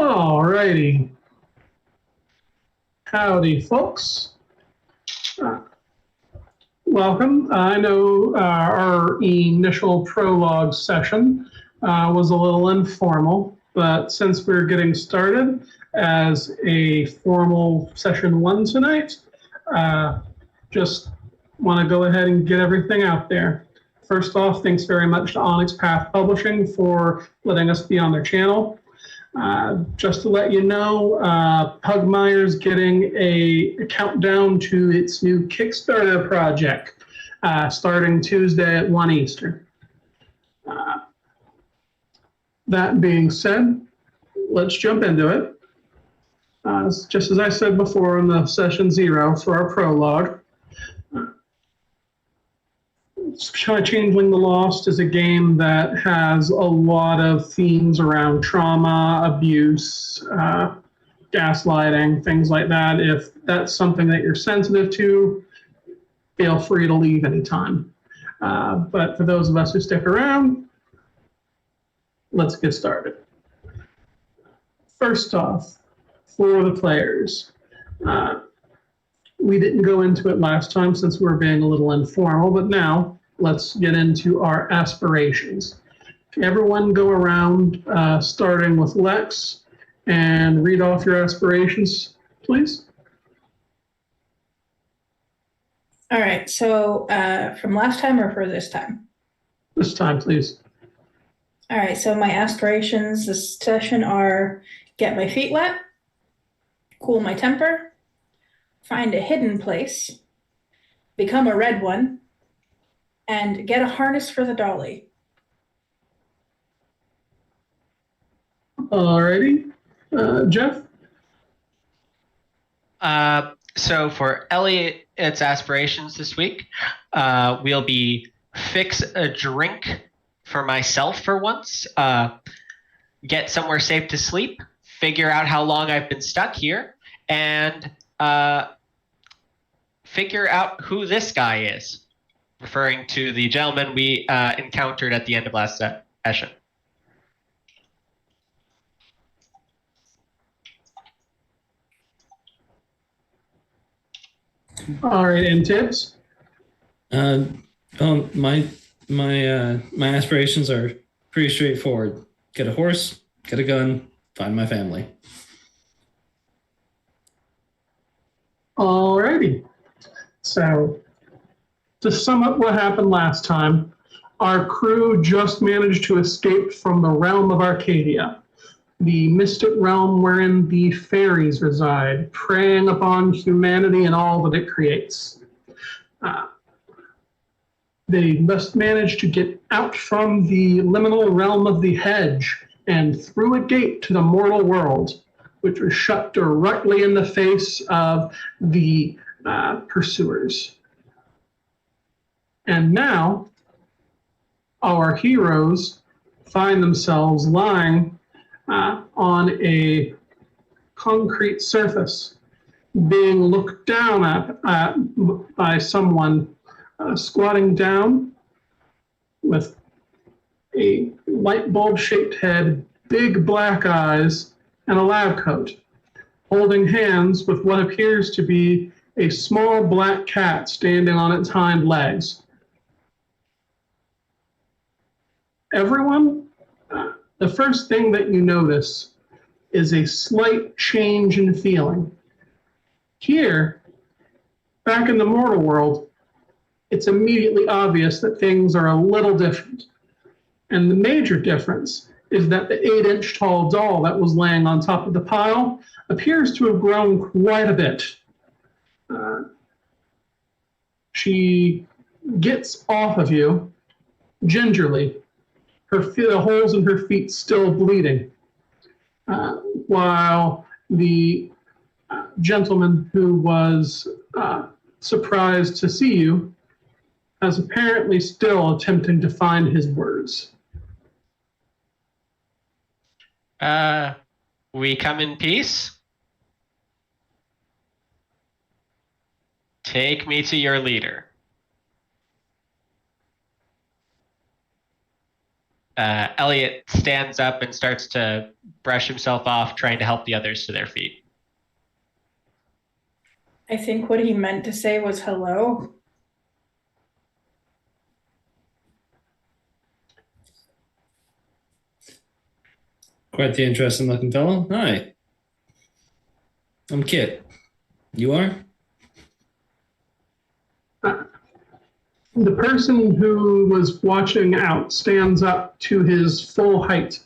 Alrighty. Howdy, folks. Welcome. I know our initial prologue session was a little informal, but since we're getting started as a formal session 1 tonight, just want to go ahead and get everything out there. First off, thanks very much to Onyx Path Publishing for letting us be on their channel. Just to let you know, Pugmire's getting a countdown to its new Kickstarter project, starting Tuesday at 1 Eastern. That being said, let's jump into it. Just as I said before in the session 0 for our prologue, Changeling the Lost is a game that has a lot of themes around trauma, abuse, gaslighting, things like that. If that's something that you're sensitive to, feel free to leave anytime. But for those of us who stick around, let's get started. First off, for the players, we didn't go into it last time since we were being a little informal, but now let's get into our aspirations. Everyone go around, starting with Lex, and read off your aspirations, please. All right, so from last time or for this time? This time, please. All right, so my aspirations this session are get my feet wet, cool my temper, find a hidden place, become a red one, and get a harness for the dolly. Alrighty. Jeff? So for Elliot's aspirations this week, we'll be fix a drink for myself for once, get somewhere safe to sleep, figure out how long I've been stuck here, and figure out who this guy is, referring to the gentleman we encountered at the end of last session. All right, and Tibbs? My aspirations are pretty straightforward. Get a horse, get a gun, find my family. Alrighty. So, to sum up what happened last time, our crew just managed to escape from the realm of Arcadia, the mystic realm wherein the fairies reside, preying upon humanity and all that it creates. They must manage to get out from the liminal realm of the hedge and through a gate to the mortal world, which was shut directly in the face of the pursuers. And now, our heroes find themselves lying on a concrete surface, being looked down at by someone squatting down with a light bulb-shaped head, big black eyes, and a lab coat, holding hands with what appears to be a small black cat standing on its hind legs. Everyone, the first thing that you notice is a slight change in feeling. Here, back in the mortal world, it's immediately obvious that things are a little different. And the major difference is that the 8-inch tall doll that was laying on top of the pile appears to have grown quite a bit. She gets off of you gingerly, the holes in her feet still bleeding, while the gentleman who was surprised to see you is apparently still attempting to find his words. We come in peace? Take me to your leader. Elliot stands up and starts to brush himself off, trying to help the others to their feet. I think what he meant to say was hello. Quite the interesting looking fellow. Hi. I'm Kit. You are? The person who was watching out stands up to his full height.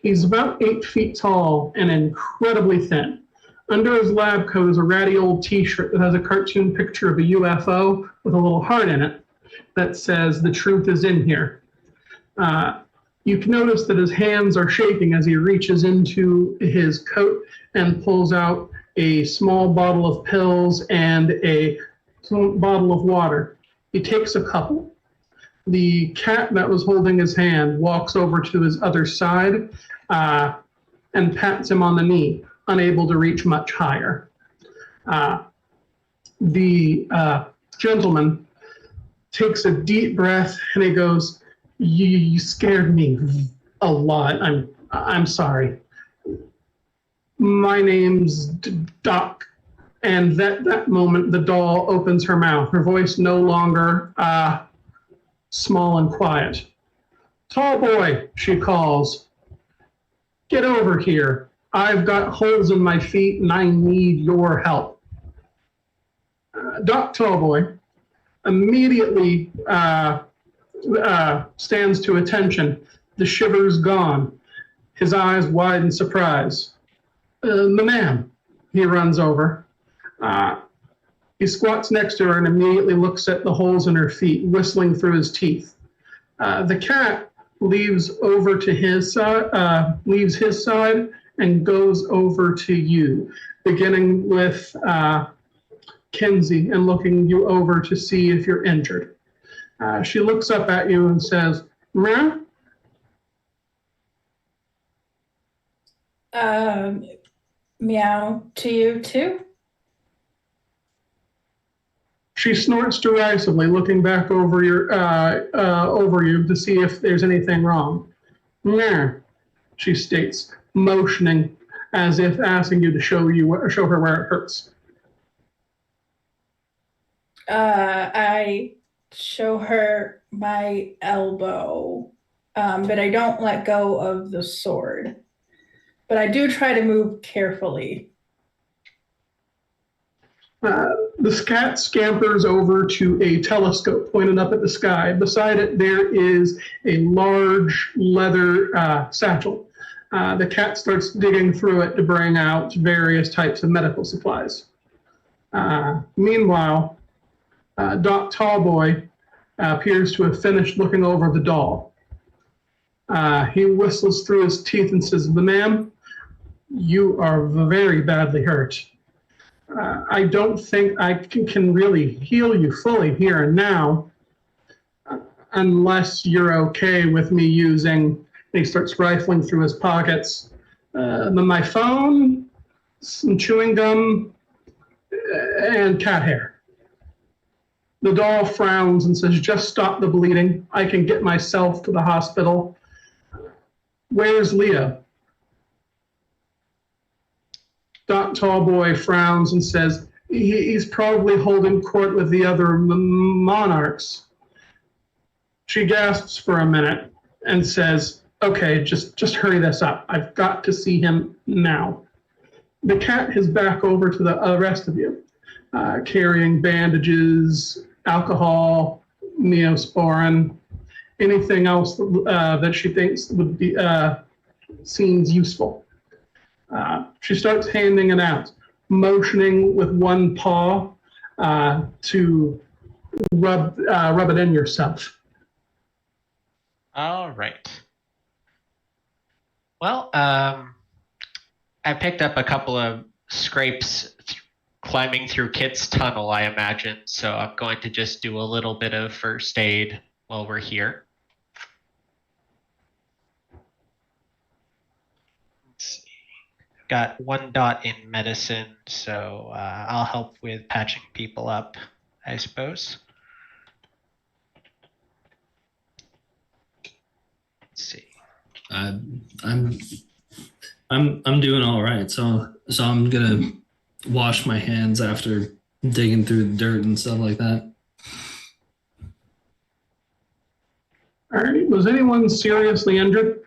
He's about 8 feet tall and incredibly thin. Under his lab coat is a ratty old t-shirt that has a cartoon picture of a UFO with a little heart in it that says, "The truth is in here." You can notice that his hands are shaking as he reaches into his coat and pulls out a small bottle of pills and a bottle of water. He takes a couple. The cat that was holding his hand walks over to his other side and pats him on the knee, unable to reach much higher. The gentleman takes a deep breath and he goes, You scared me a lot. I'm sorry. My name's Doc." And that moment, the doll opens her mouth. Her voice no longer small and quiet. "Tall boy," she calls. "Get over here. I've got holes in my feet and I need your help." Doc Tallboy immediately stands to attention. The shiver's gone. His eyes wide in surprise. "Ma'am," he runs over. He squats next to her and immediately looks at the holes in her feet, whistling through his teeth. The cat leaves his side and goes over to you, beginning with Kinsey and looking you over to see if you're injured. She looks up at you and says, "Meow?" Meow to you too? She snorts derisively, looking back over you to see if there's anything wrong. "Meow," she states, motioning as if asking you to show her where it hurts. I show her my elbow, but I don't let go of the sword. But I do try to move carefully. The cat scampers over to a telescope pointed up at the sky. Beside it, there is a large leather satchel. The cat starts digging through it to bring out various types of medical supplies. Meanwhile, Doc Tallboy appears to have finished looking over the doll. He whistles through his teeth and says, "Ma'am, you are very badly hurt. I don't think I can really heal you fully here and now, unless you're okay with me using," he starts rifling through his pockets, "my phone, some chewing gum, and cat hair." The doll frowns and says, "Just stop the bleeding. I can get myself to the hospital. Where's Leo?" Doc Tallboy frowns and says, He's probably holding court with the other monarchs." She gasps for a minute and says, "Okay, just hurry this up. I've got to see him now." The cat is back over to the rest of you, carrying bandages, alcohol, neosporin, anything else that she thinks would be seems useful. She starts handing it out, motioning with one paw to rub it in yourself. All right. Well, I picked up a couple of scrapes climbing through Kit's tunnel, I imagine. So I'm going to just do a little bit of first aid while we're here. Let's see. Got 1 dot in medicine, so I'll help with patching people up, I suppose. Let's see. I'm doing all right. So I'm gonna wash my hands after digging through the dirt and stuff like that. All right. Was anyone seriously injured?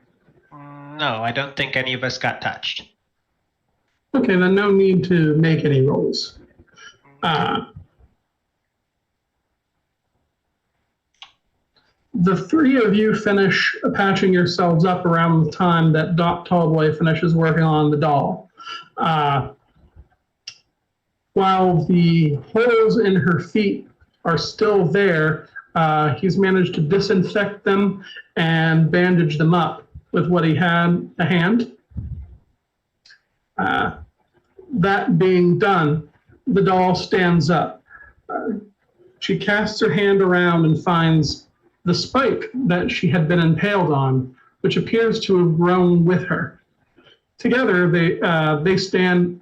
No, I don't think any of us got touched. Okay, then no need to make any rolls. The three of you finish patching yourselves up around the time that Doc Tallboy finishes working on the doll. While the holes in her feet are still there, he's managed to disinfect them and bandage them up with what he had at hand. That being done, the doll stands up. She casts her hand around and finds the spike that she had been impaled on, which appears to have grown with her. Together, they stand.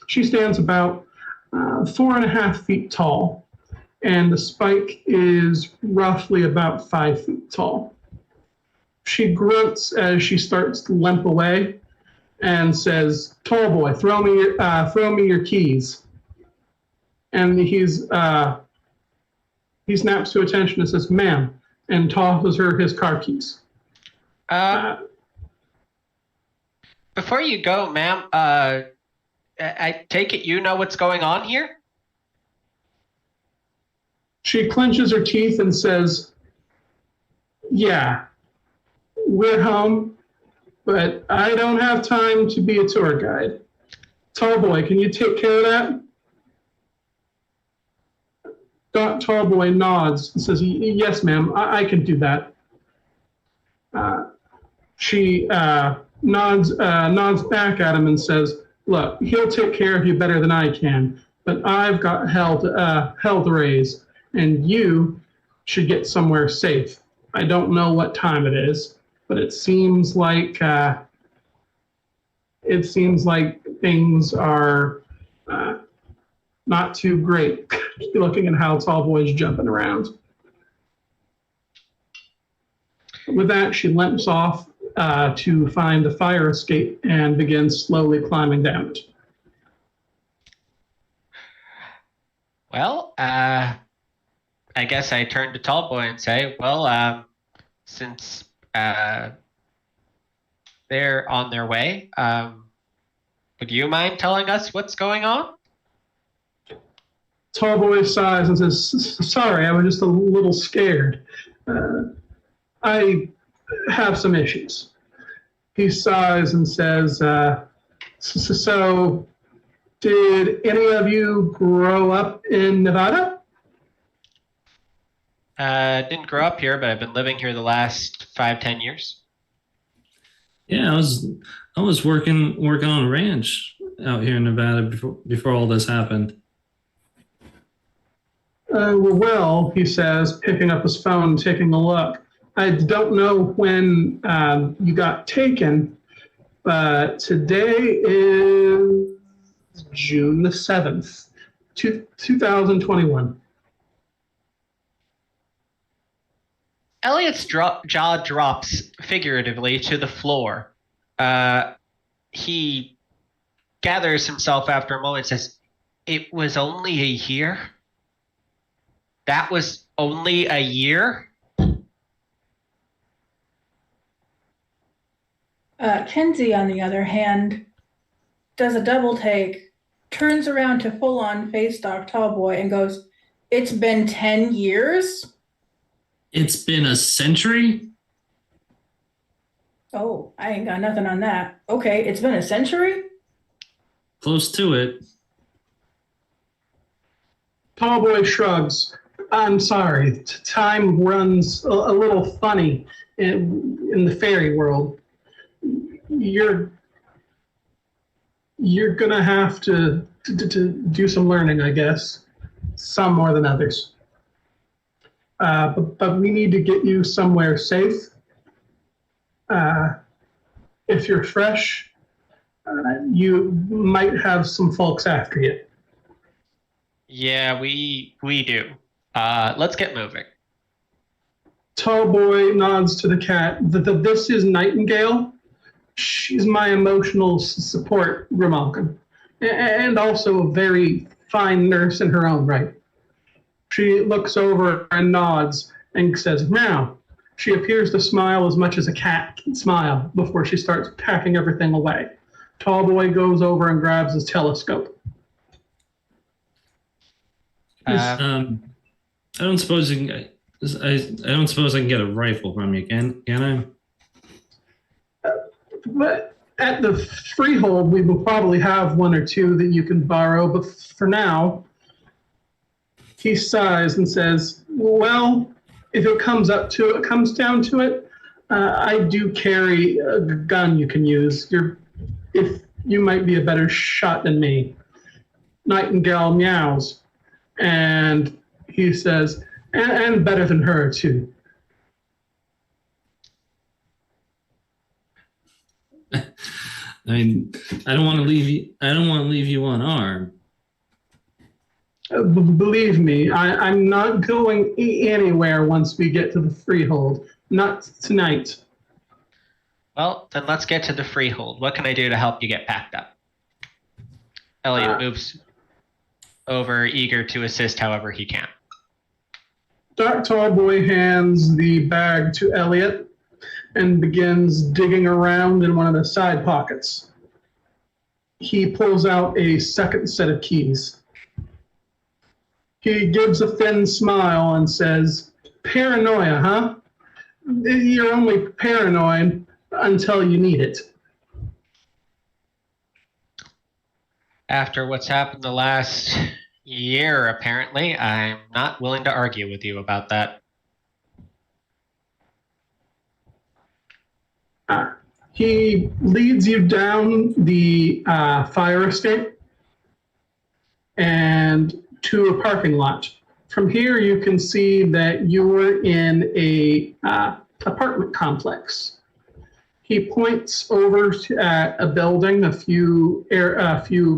She stands about 4.5 feet tall, and the spike is roughly about 5 feet tall. She grunts as she starts to limp away and says, "Tallboy, throw me your keys." And he snaps to attention and says, "Ma'am," and tosses her his car keys. Before you go, ma'am, I take it you know what's going on here? She clenches her teeth and says, "Yeah, we're home, but I don't have time to be a tour guide. Tallboy, can you take care of that?" Tallboy nods and says, "Yes, ma'am, I can do that." She nods back at him and says, "Look, he'll take care of you better than I can, but I've got hell to raise, and you should get somewhere safe. I don't know what time it is, but it seems like things are not too great." Looking at how Tallboy's jumping around. With that, she limps off to find the fire escape and begins slowly climbing down it. Well, I guess I turn to Tallboy and say, well, since they're on their way, would you mind telling us what's going on? Tallboy sighs and says, "Sorry, I was just a little scared. I have some issues." He sighs and says, "So, did any of you grow up in Nevada?" Didn't grow up here, but I've been living here the last 5-10 years. Yeah, I was working on a ranch out here in Nevada before all this happened. Well, he says, picking up his phone and taking a look. "I don't know when you got taken, but today is June the 7th, 2021. Elliot's jaw drops figuratively to the floor. He gathers himself after a moment and says, "It was only a year? That was only a year?" Kenzie, on the other hand, does a double take, turns around to full-on face Doc Tallboy and goes, "It's been 10 years? It's been a century? Oh, I ain't got nothing on that. Okay, it's been a century?" Close to it. Tallboy shrugs. "I'm sorry, time runs a little funny in the fairy world. You're gonna have to do some learning, I guess. Some more than others. But we need to get you somewhere safe. If you're fresh, you might have some folks after you." Yeah, we do. Let's get moving. Tall boy nods to the cat. This is Nightingale. She's my emotional support, Grimalkin, and also a very fine nurse in her own right. She looks over and nods and says, "Now." She appears to smile as much as a cat can smile before she starts packing everything away. Tall boy goes over and grabs his telescope. I don't suppose you can, I don't suppose I can get a rifle from you, can I? But at the Freehold, we will probably have one or two that you can borrow. But for now, he sighs and says, "Well, if it comes down to it, I do carry a gun you can use. If you might be a better shot than me." Nightingale meows, and he says, and better than her too. I mean, I don't want to leave you. I don't want to leave you unarmed. Believe me, I'm not going anywhere once we get to the Freehold. Not tonight. Well, then let's get to the Freehold. What can I do to help you get packed up? Elliot moves over, eager to assist however he can. Dark Tall Boy hands the bag to Elliot and begins digging around in one of the side pockets. He pulls out a second set of keys. He gives a thin smile and says, "Paranoia, huh? You're only paranoid until you need it." After what's happened the last year, apparently, I'm not willing to argue with you about that. He leads you down the fire escape and to a parking lot. From here, you can see that you're in a apartment complex. He points over at a building a few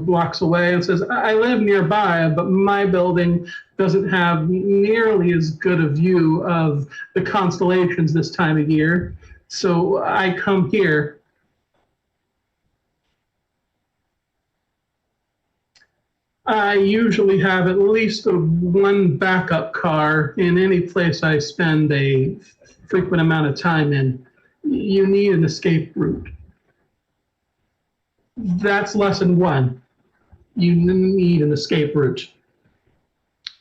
blocks away and says, "I live nearby, but my building doesn't have nearly as good a view of the constellations this time of year, so I come here." I usually have at least one backup car in any place I spend a frequent amount of time in. You need an escape route. That's lesson one. You need an escape route.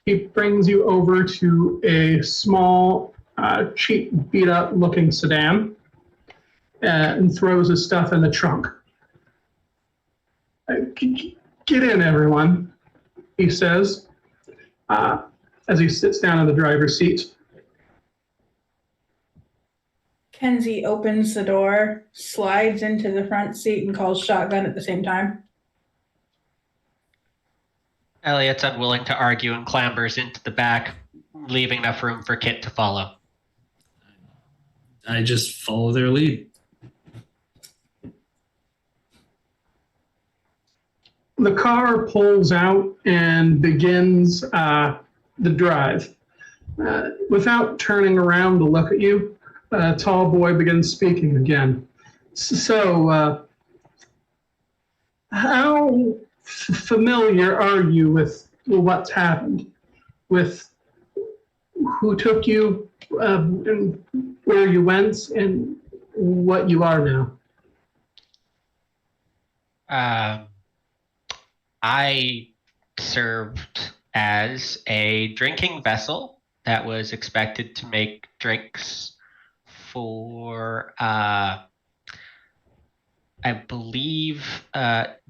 He brings you over to a small, cheap, beat-up looking sedan and throws his stuff in the trunk. "Get in, everyone," he says, as he sits down in the driver's seat. Kenzie opens the door, slides into the front seat, and calls shotgun at the same time. Elliot's unwilling to argue and clambers into the back, leaving enough room for Kit to follow. I just follow their lead. The car pulls out and begins the drive. Without turning around to look at you, Tall Boy begins speaking again. "So, how familiar are you with what's happened? With who took you, and where you went, and what you are now?" I served as a drinking vessel that was expected to make drinks for, I believe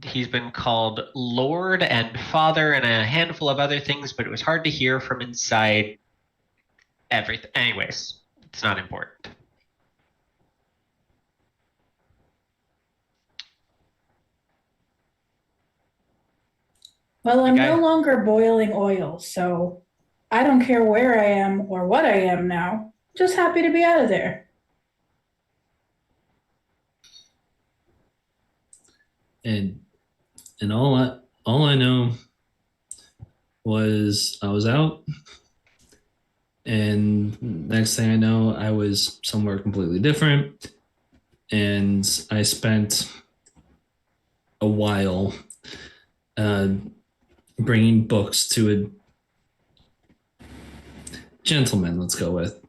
he's been called Lord and Father and a handful of other things, but it was hard to hear from inside everything. Anyways, it's not important. Well, I'm Okay. no longer boiling oil, so I don't care where I am or what I am now. Just happy to be out of there. And all I know was I was out And next thing I know, I was somewhere completely different. And I spent a while bringing books to a gentleman, let's go with,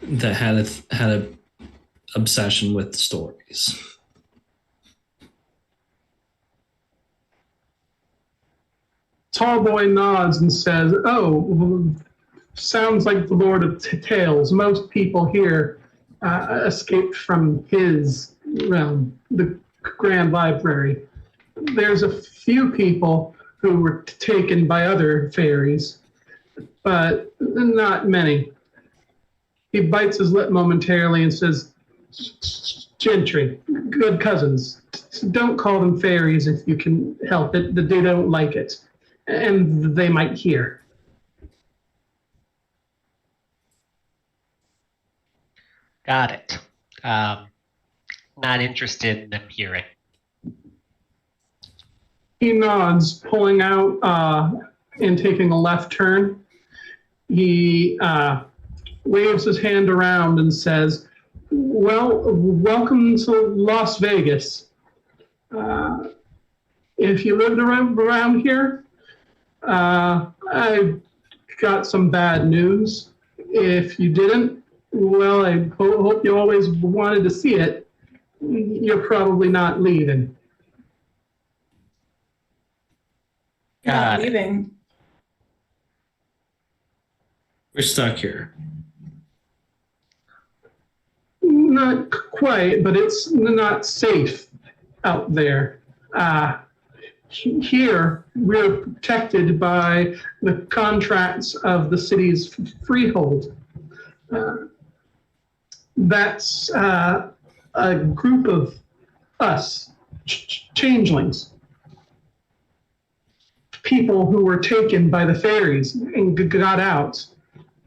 that had a obsession with stories. Tall boy nods and says, "Oh, sounds like the Lord of Tales. Most people here escaped from his realm, the Grand Library. There's a few people who were taken by other fairies, but not many." He bites his lip momentarily and says, "Gentry, good cousins. Don't call them fairies if you can help it. They don't like it, and they might hear." Got it. Not interested in them hearing. He nods, pulling out and taking a left turn. He waves his hand around and says, "Well, welcome to Las Vegas. If you lived around here, I've got some bad news. If you didn't, well, I hope you always wanted to see it. You're probably not leaving." Not Got it. leaving. We're stuck here. Not quite, but it's not safe out there. Here, we're protected by the contracts of the city's freehold. That's a group of us, changelings, people who were taken by the fairies and got out,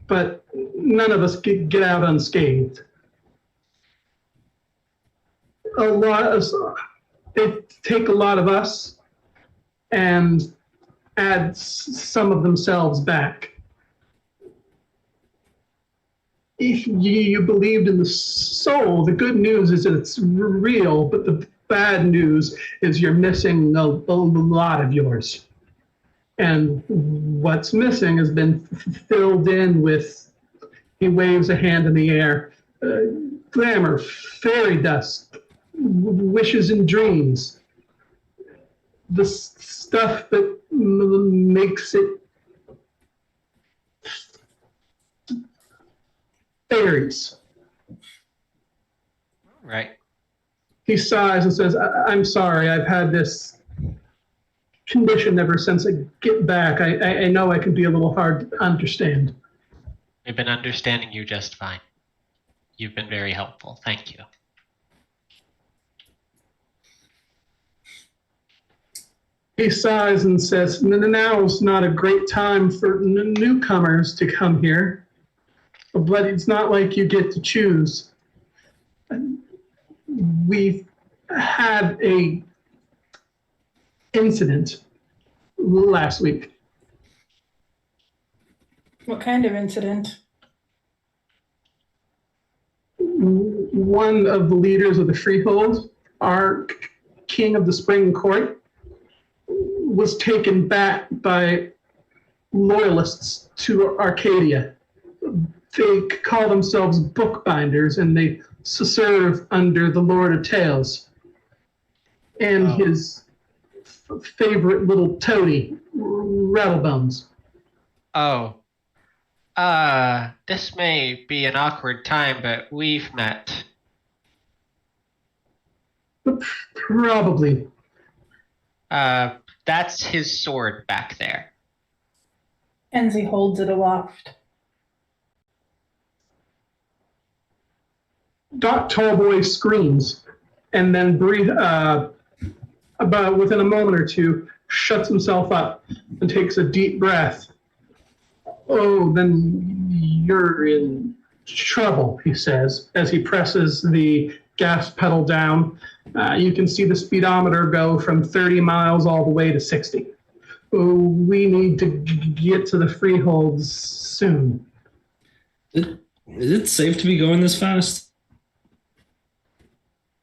but none of us get out unscathed. They take a lot of us and add some of themselves back. If you believed in the soul, the good news is that it's real, but the bad news is you're missing a lot of yours. And what's missing has been filled in with, he waves a hand in the air, glamour, fairy dust, wishes and dreams. The stuff that makes it fairies. Right. He sighs and says, "I'm sorry, I've had this condition ever since I get back. I know I can be a little hard to understand." We've been understanding you just fine. You've been very helpful. Thank you. He sighs and says, "Now's not a great time for newcomers to come here, but it's not like you get to choose. We've had a incident last week." What kind of incident? One of the leaders of the Freehold, our king of the Spring Court, was taken back by loyalists to Arcadia. They call themselves bookbinders, and they serve under the Lord of Tales and his favorite little toady, Rattlebones. Oh. This may be an awkward time, but we've met. Probably. That's his sword back there. Enzi holds it aloft. Tallboy screams, and then about within a moment or two, shuts himself up and takes a deep breath. "Oh, then you're in trouble," he says, as he presses the gas pedal down. You can see the speedometer go from 30 miles all the way to 60. "Oh, we need to get to the Freehold soon." Is it safe to be going this fast?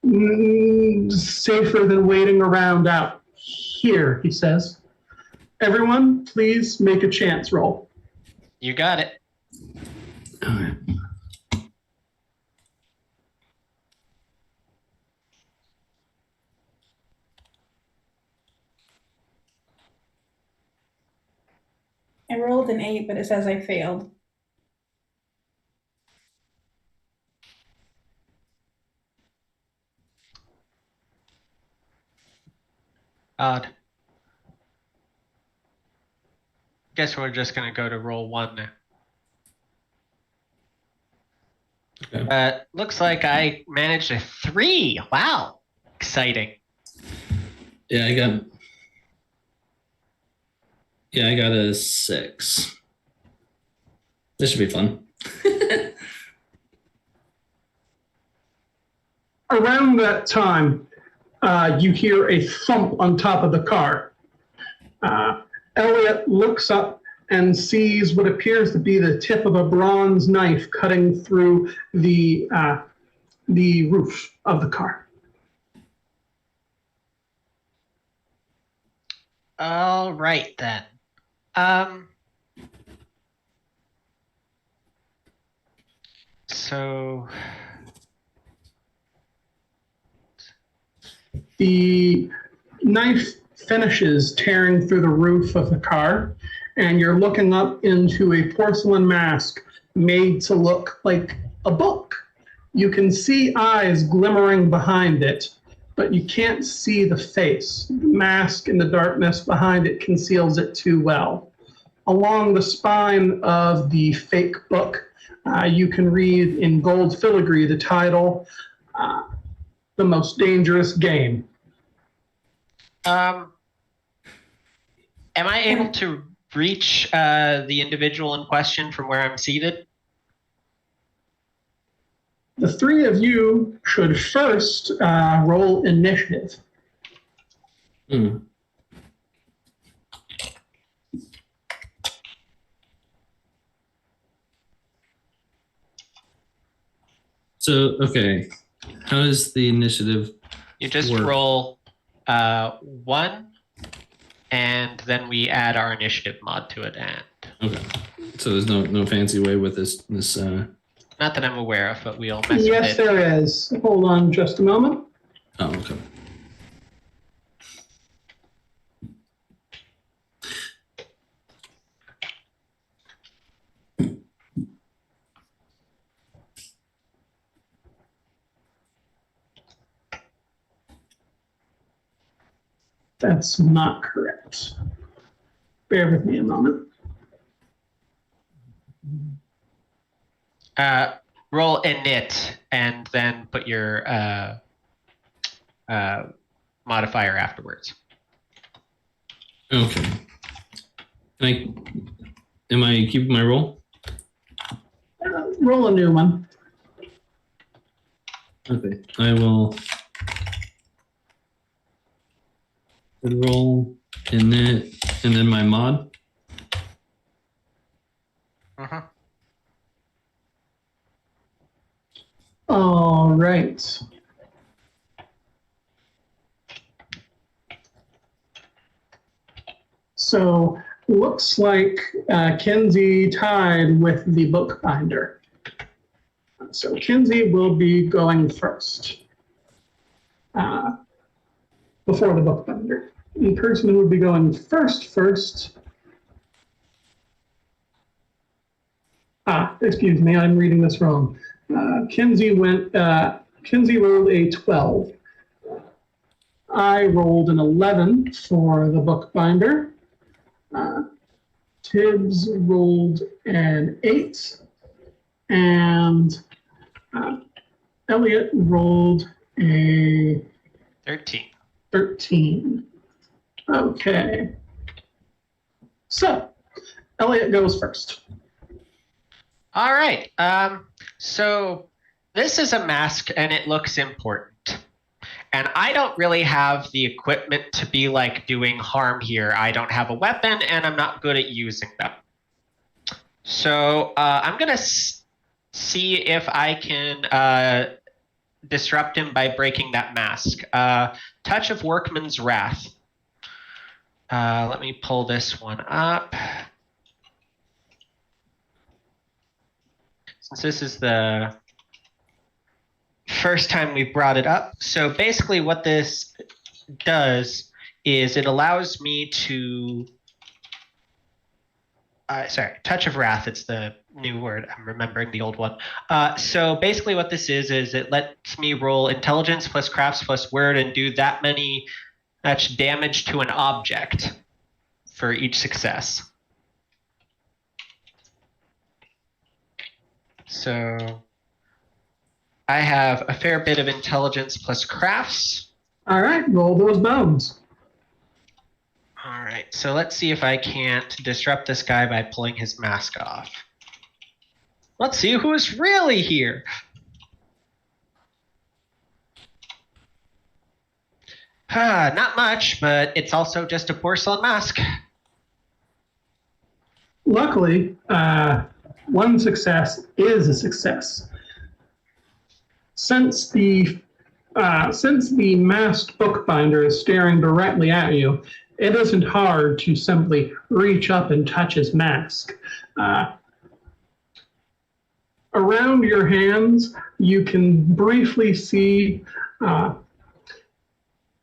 Safer than waiting around out here, he says. Everyone, please make a chance roll. You got it. All right. I rolled an 8, but it says I failed. Odd. Guess we're just gonna go to roll 1 now. Okay. Looks like I managed a 3. Wow, exciting. Yeah, I got a 6. This should be fun. Around that time, you hear a thump on top of the car. Elliot looks up and sees what appears to be the tip of a bronze knife cutting through the roof of the car. All right then. So The knife finishes tearing through the roof of the car, and you're looking up into a porcelain mask made to look like a book. You can see eyes glimmering behind it, but you can't see the face. The mask in the darkness behind it conceals it too well. Along the spine of the fake book, you can read in gold filigree the title, The Most Dangerous Game. am I able to reach the individual in question from where I'm seated? The three of you should first roll initiative. Hmm. So, okay. How does the initiative You just work? roll 1, and then we add our initiative mod to it. And Okay. So there's no fancy way with this not that I'm aware of, but we'll mess Yes, with it. there is. Hold on just a moment. Oh, okay. That's not correct. Bear with me a moment. Roll init, and then put your modifier afterwards. Okay. Am I keeping my roll? Roll a new one. Okay. I will roll init and then my mod. Mm-hmm. All right. So looks like Kinsey tied with the bookbinder. So Kinsey will be going first before the bookbinder. The person who would be going first. Excuse me, I'm reading this wrong. Kinsey rolled a 12. I rolled an 11 for the bookbinder. Tibbs rolled an 8. And Elliot rolled a 13. 13. Okay. So, Elliot goes first. All right. So this is a mask, and it looks important. And I don't really have the equipment to be like doing harm here. I don't have a weapon, and I'm not good at using them. So I'm gonna see if I can disrupt him by breaking that mask. Touch of Workman's Wrath. Let me pull this one up. Since this is the first time we brought it up. So basically what this does is it allows me to... Touch of Wrath, it's the new word. I'm remembering the old one. So basically what this is it lets me roll intelligence plus crafts plus word and do that much damage to an object for each success. So I have a fair bit of intelligence plus crafts. All right, roll those bones. All right, so let's see if I can't disrupt this guy by pulling his mask off. Let's see who's really here. Not much, but it's also just a porcelain mask. Luckily, one success is a success. Since the masked bookbinder is staring directly at you, it isn't hard to simply reach up and touch his mask. Around your hands, you can briefly see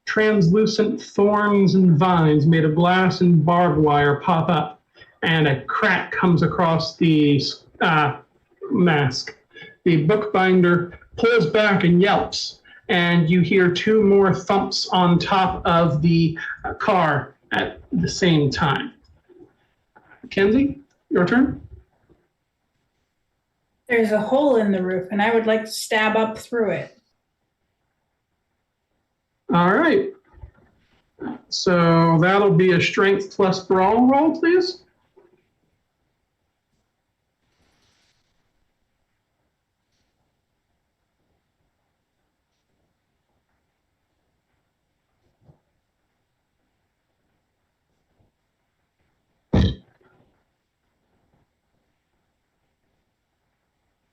translucent thorns and vines made of glass and barbed wire pop up, and a crack comes across the mask. The bookbinder pulls back and yelps, and you hear two more thumps on top of the car at the same time. Kenzie, your turn. There's a hole in the roof, and I would like to stab up through it. All right. So that'll be a strength plus brawl roll, please.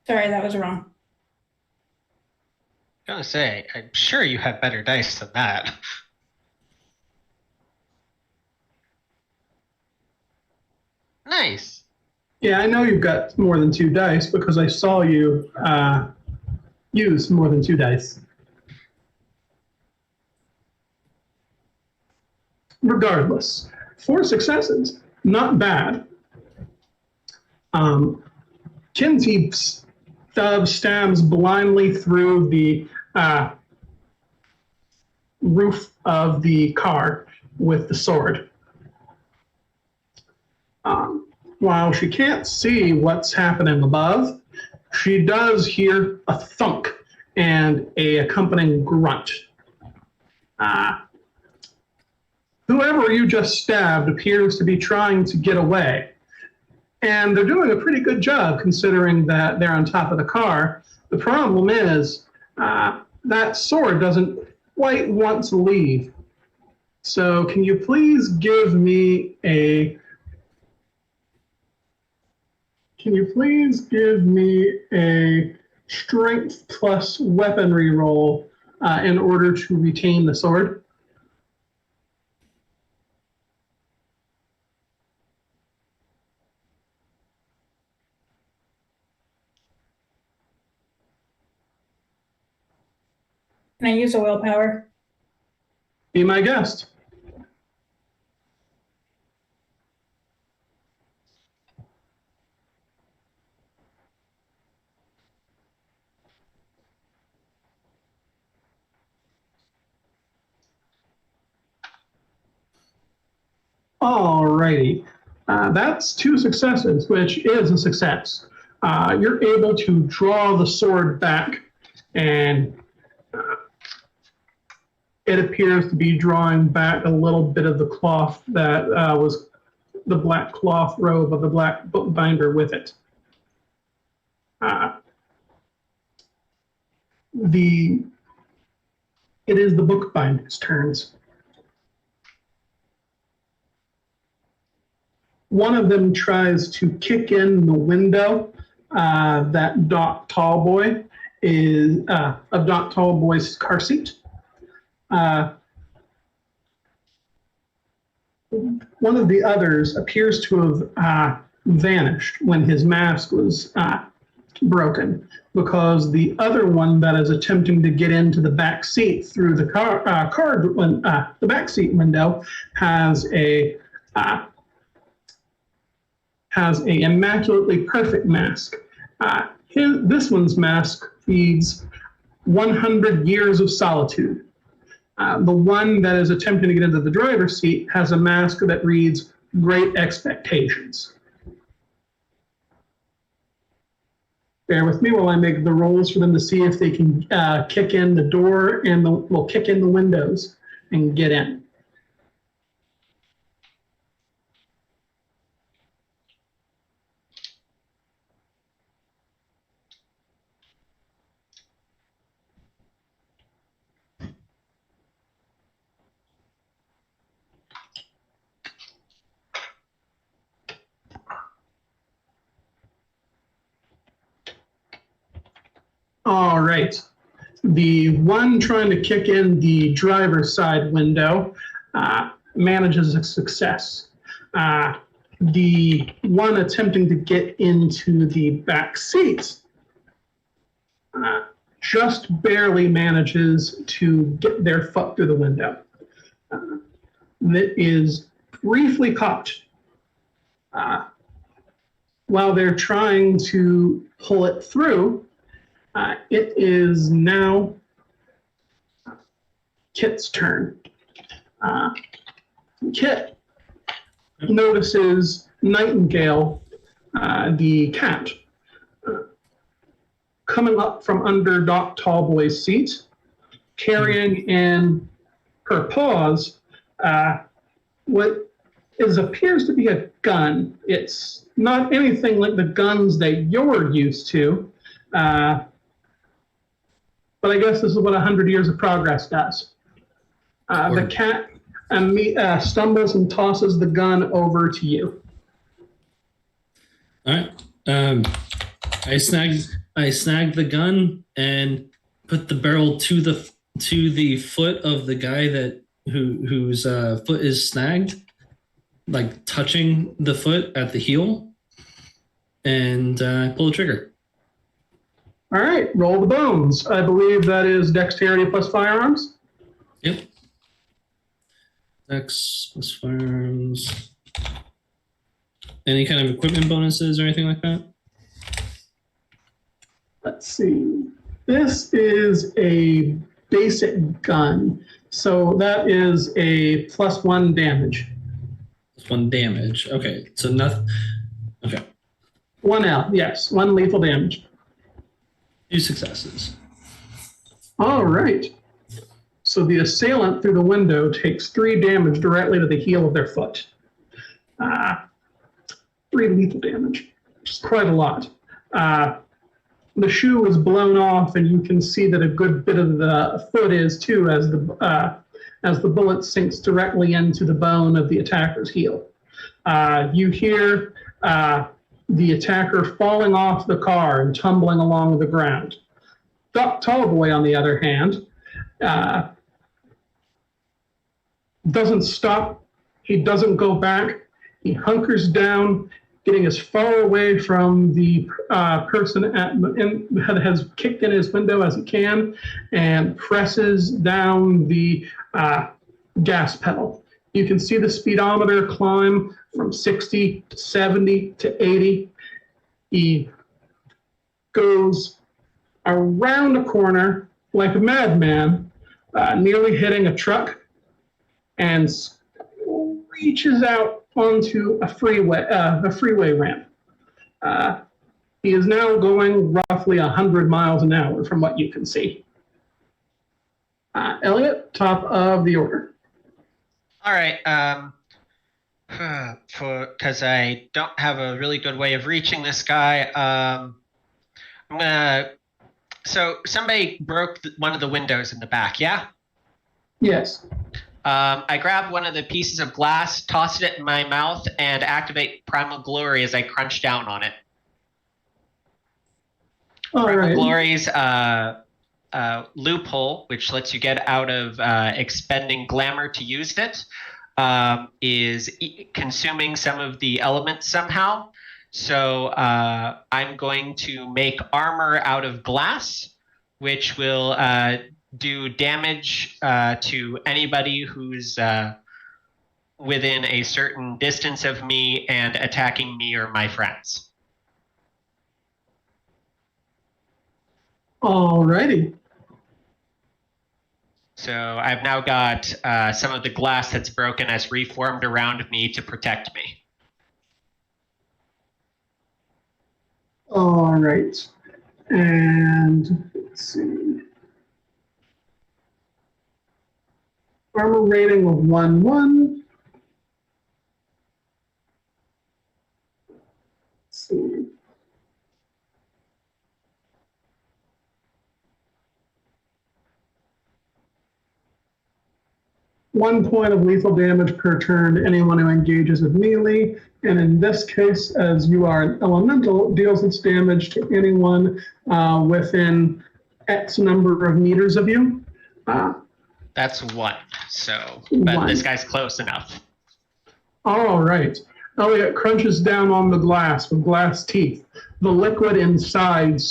Sorry, that was wrong. I was gonna say, I'm sure you have better dice than that. Nice. Yeah, I know you've got more than 2 dice because I saw you use more than 2 dice. Regardless, 4 successes, not bad. Kinsey stabs blindly through the roof of the car with the sword. While she can't see what's happening above, she does hear a thunk and a accompanying grunt. Whoever you just stabbed appears to be trying to get away. And they're doing a pretty good job considering that they're on top of the car. The problem is that sword doesn't quite want to leave. So can you please give me a strength plus weaponry roll in order to retain the sword? Can I use a willpower? Be my guest. Alrighty. That's 2 successes, which is a success. You're able to draw the sword back, and it appears to be drawing back a little bit of the cloth that was the black cloth robe of the black bookbinder with it. It is the bookbinder's turns. One of them tries to kick in the window that Doc Tallboy is of Doc Tallboy's car seat. One of the others appears to have vanished when his mask was broken, because the other one that is attempting to get into the back seat through the the back seat window has a immaculately perfect mask. This one's mask feeds 100 years of solitude. The one that is attempting to get into the driver's seat has a mask that reads Great Expectations. Bear with me while I make the rolls for them to see if they can kick in the door and will kick in the windows and get in. All right. The one trying to kick in the driver's side window manages a success. The one attempting to get into the back seat just barely manages to get their foot through the window. That is briefly caught while they're trying to pull it through. It is now Kit's turn. Kit notices Nightingale, the cat, coming up from under Doc Tallboy's seat, carrying in her paws what appears to be a gun. It's not anything like the guns that you're used to. But I guess this is what 100 years of progress does. The cat stumbles and tosses the gun over to you. All right. I snagged the gun and put the barrel to the foot of the guy whose foot is snagged, like touching the foot at the heel, and pull the trigger. All right, roll the bones. I believe that is dexterity plus firearms. Yep. Dex plus firearms. Any kind of equipment bonuses or anything like that? Let's see. This is a basic gun, so that is a +1 damage. +1 damage. Okay, so nothing. Okay. 1L, yes, 1 lethal damage. 2 successes. All right. So the assailant through the window takes 3 damage directly to the heel of their foot. 3 lethal damage, which is quite a lot. The shoe is blown off, and you can see that a good bit of the foot is too, as the bullet sinks directly into the bone of the attacker's heel. You hear the attacker falling off the car and tumbling along the ground. Doc Tallboy, on the other hand, doesn't stop. He doesn't go back. He hunkers down, getting as far away from the person that has kicked in his window as he can, and presses down the gas pedal. You can see the speedometer climb from 60 to 70 to 80. He goes around a corner like a madman, nearly hitting a truck, and reaches out onto a freeway ramp. He is now going roughly 100 miles an hour from what you can see. Elliot, top of the order. All right. Because I don't have a really good way of reaching this guy, I'm gonna. So somebody broke one of the windows in the back, yeah? Yes. I grab one of the pieces of glass, toss it in my mouth, and activate Primal Glory as I crunch down on it. All right. Glory's loophole, which lets you get out of expending glamour to use it, is consuming some of the elements somehow. So I'm going to make armor out of glass, which will do damage to anybody who's within a certain distance of me and attacking me or my friends. All righty. So I've now got some of the glass that's broken has reformed around me to protect me. All right. And let's see. Armor rating of 1-1. Let's see. One point of lethal damage per turn to anyone who engages with melee. And in this case, as you are an elemental, deals its damage to anyone within X number of meters of you. That's 1. So, but One. this guy's close enough. All right. Elliot crunches down on the glass with glass teeth. The liquid inside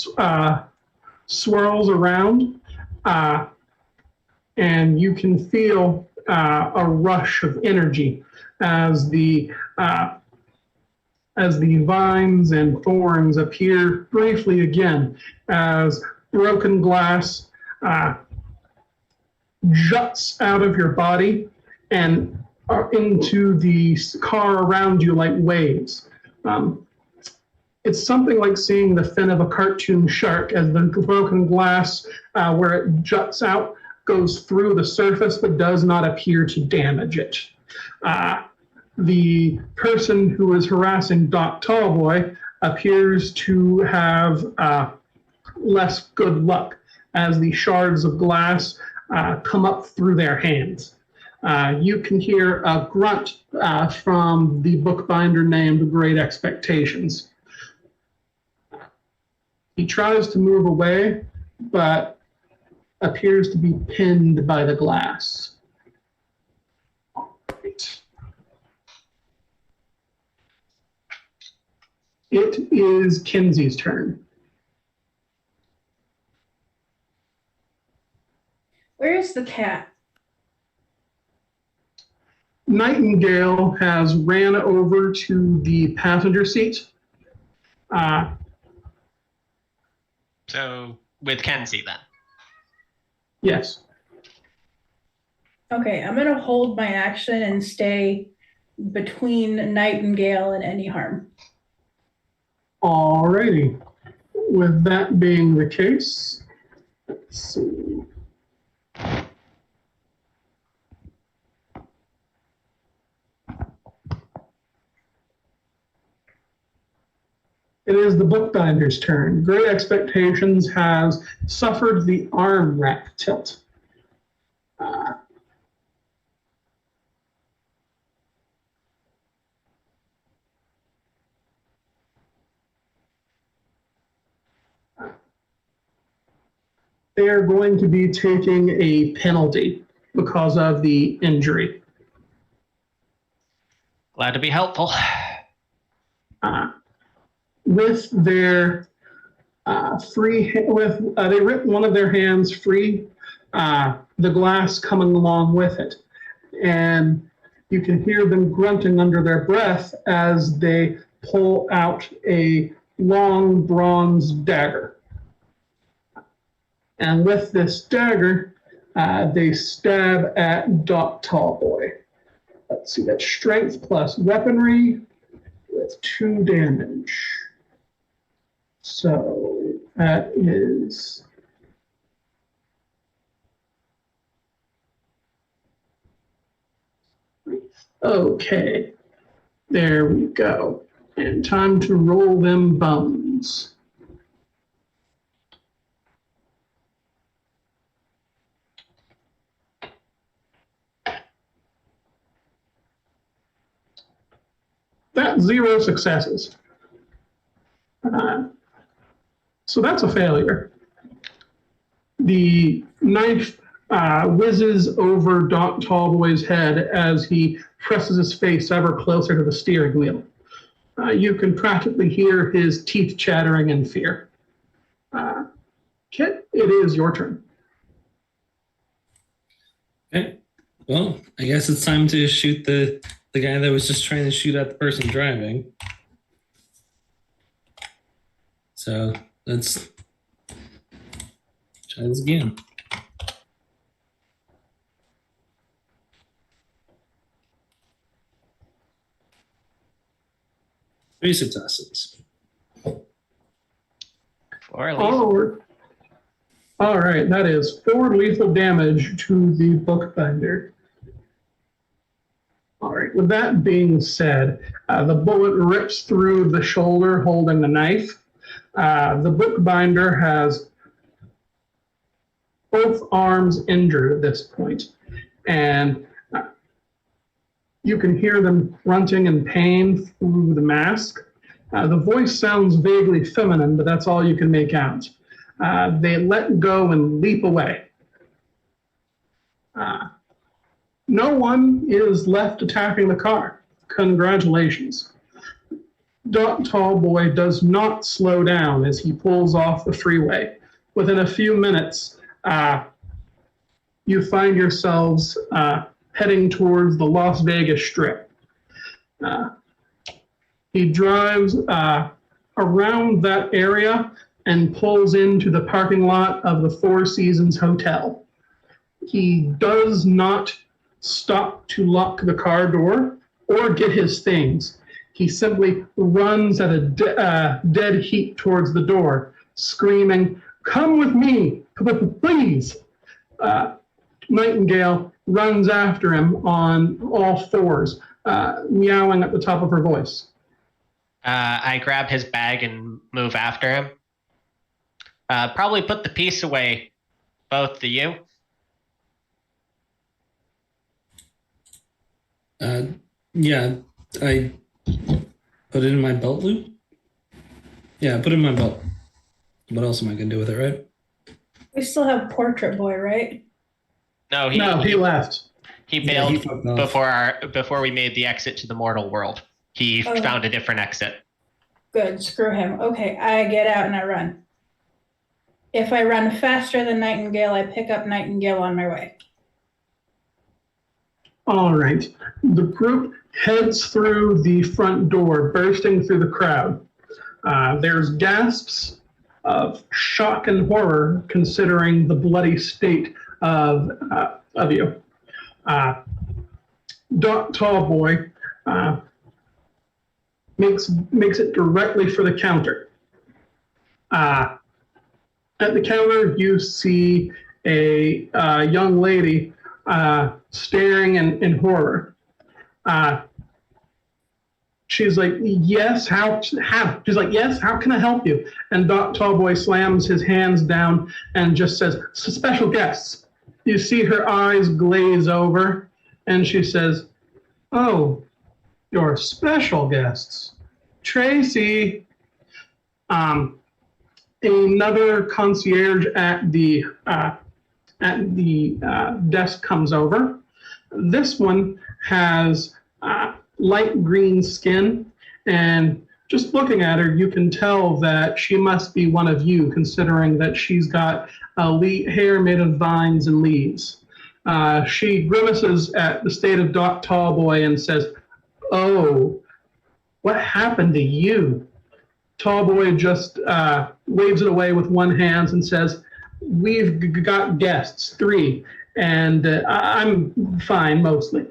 swirls around, and you can feel a rush of energy as the vines and thorns appear briefly again, as broken glass juts out of your body and into the car around you like waves. It's something like seeing the fin of a cartoon shark as the broken glass where it juts out goes through the surface but does not appear to damage it. The person who is harassing Doc Tallboy appears to have less good luck as the shards of glass come up through their hands. You can hear a grunt from the bookbinder named Great Expectations. He tries to move away, but appears to be pinned by the glass. All right. It is Kinsey's turn. Where is the cat? Nightingale has ran over to the passenger seat. So with Kenzie then. Yes. Okay, I'm gonna hold my action and stay between Nightingale and any harm. Alrighty. With that being the case, let's see. It is the bookbinder's turn. Great Expectations has suffered the arm rack tilt. They are going to be taking a penalty because of the injury. Glad to be helpful. With their they rip one of their hands free, the glass coming along with it. And you can hear them grunting under their breath as they pull out a long bronze dagger. And with this dagger, they stab at Doc Tallboy. Let's see, that's strength plus weaponry with 2 damage. So that is okay. There we go. And time to roll them bones. That's 0 successes. So that's a failure. The knife whizzes over Doc Tallboy's head as he presses his face ever closer to the steering wheel. You can practically hear his teeth chattering in fear. Kit, it is your turn. Okay. Well, I guess it's time to shoot the guy that was just trying to shoot at the person driving. So let's try this again. 3 successes. Or at least. All right, that is 4 lethal damage to the bookbinder. All right, with that being said, the bullet rips through the shoulder holding the knife. The bookbinder has both arms injured at this point, and you can hear them grunting in pain through the mask. The voice sounds vaguely feminine, but that's all you can make out. They let go and leap away. No one is left attacking the car. Congratulations. Doc Tallboy does not slow down as he pulls off the freeway. Within a few minutes, you find yourselves heading towards the Las Vegas Strip. He drives around that area and pulls into the parking lot of the Four Seasons Hotel. He does not stop to lock the car door or get his things. He simply runs at a dead heat towards the door, screaming, "Come with me, please!" Nightingale runs after him on all fours, meowing at the top of her voice. I grab his bag and move after him. Probably put the piece away, both of you. Yeah, I put it in my belt loop. Yeah, I put it in my belt. What else am I gonna do with it, right? We still have Portrait Boy, right? No, he left. He Yeah, bailed he fucked off. before we made the exit to the mortal world. He found a different exit. Good, screw him. Okay, I get out and I run. If I run faster than Nightingale, I pick up Nightingale on my way. All right. The group heads through the front door, bursting through the crowd. There's gasps of shock and horror considering the bloody state of you. Doc Tallboy makes it directly for the counter. At the counter, you see a young lady staring in horror. She's like, yes, how? She's like, yes, how can I help you? And Doc Tallboy slams his hands down and just says, special guests. You see her eyes glaze over, and she says, oh, your special guests. Tracy. Another concierge at the desk comes over. This one has light green skin, and just looking at her, you can tell that she must be one of you, considering that she's got hair made of vines and leaves. She grimaces at the state of Doc Tallboy and says, oh, what happened to you? Tallboy just waves it away with one hand and says, we've got guests, 3, and I'm fine mostly.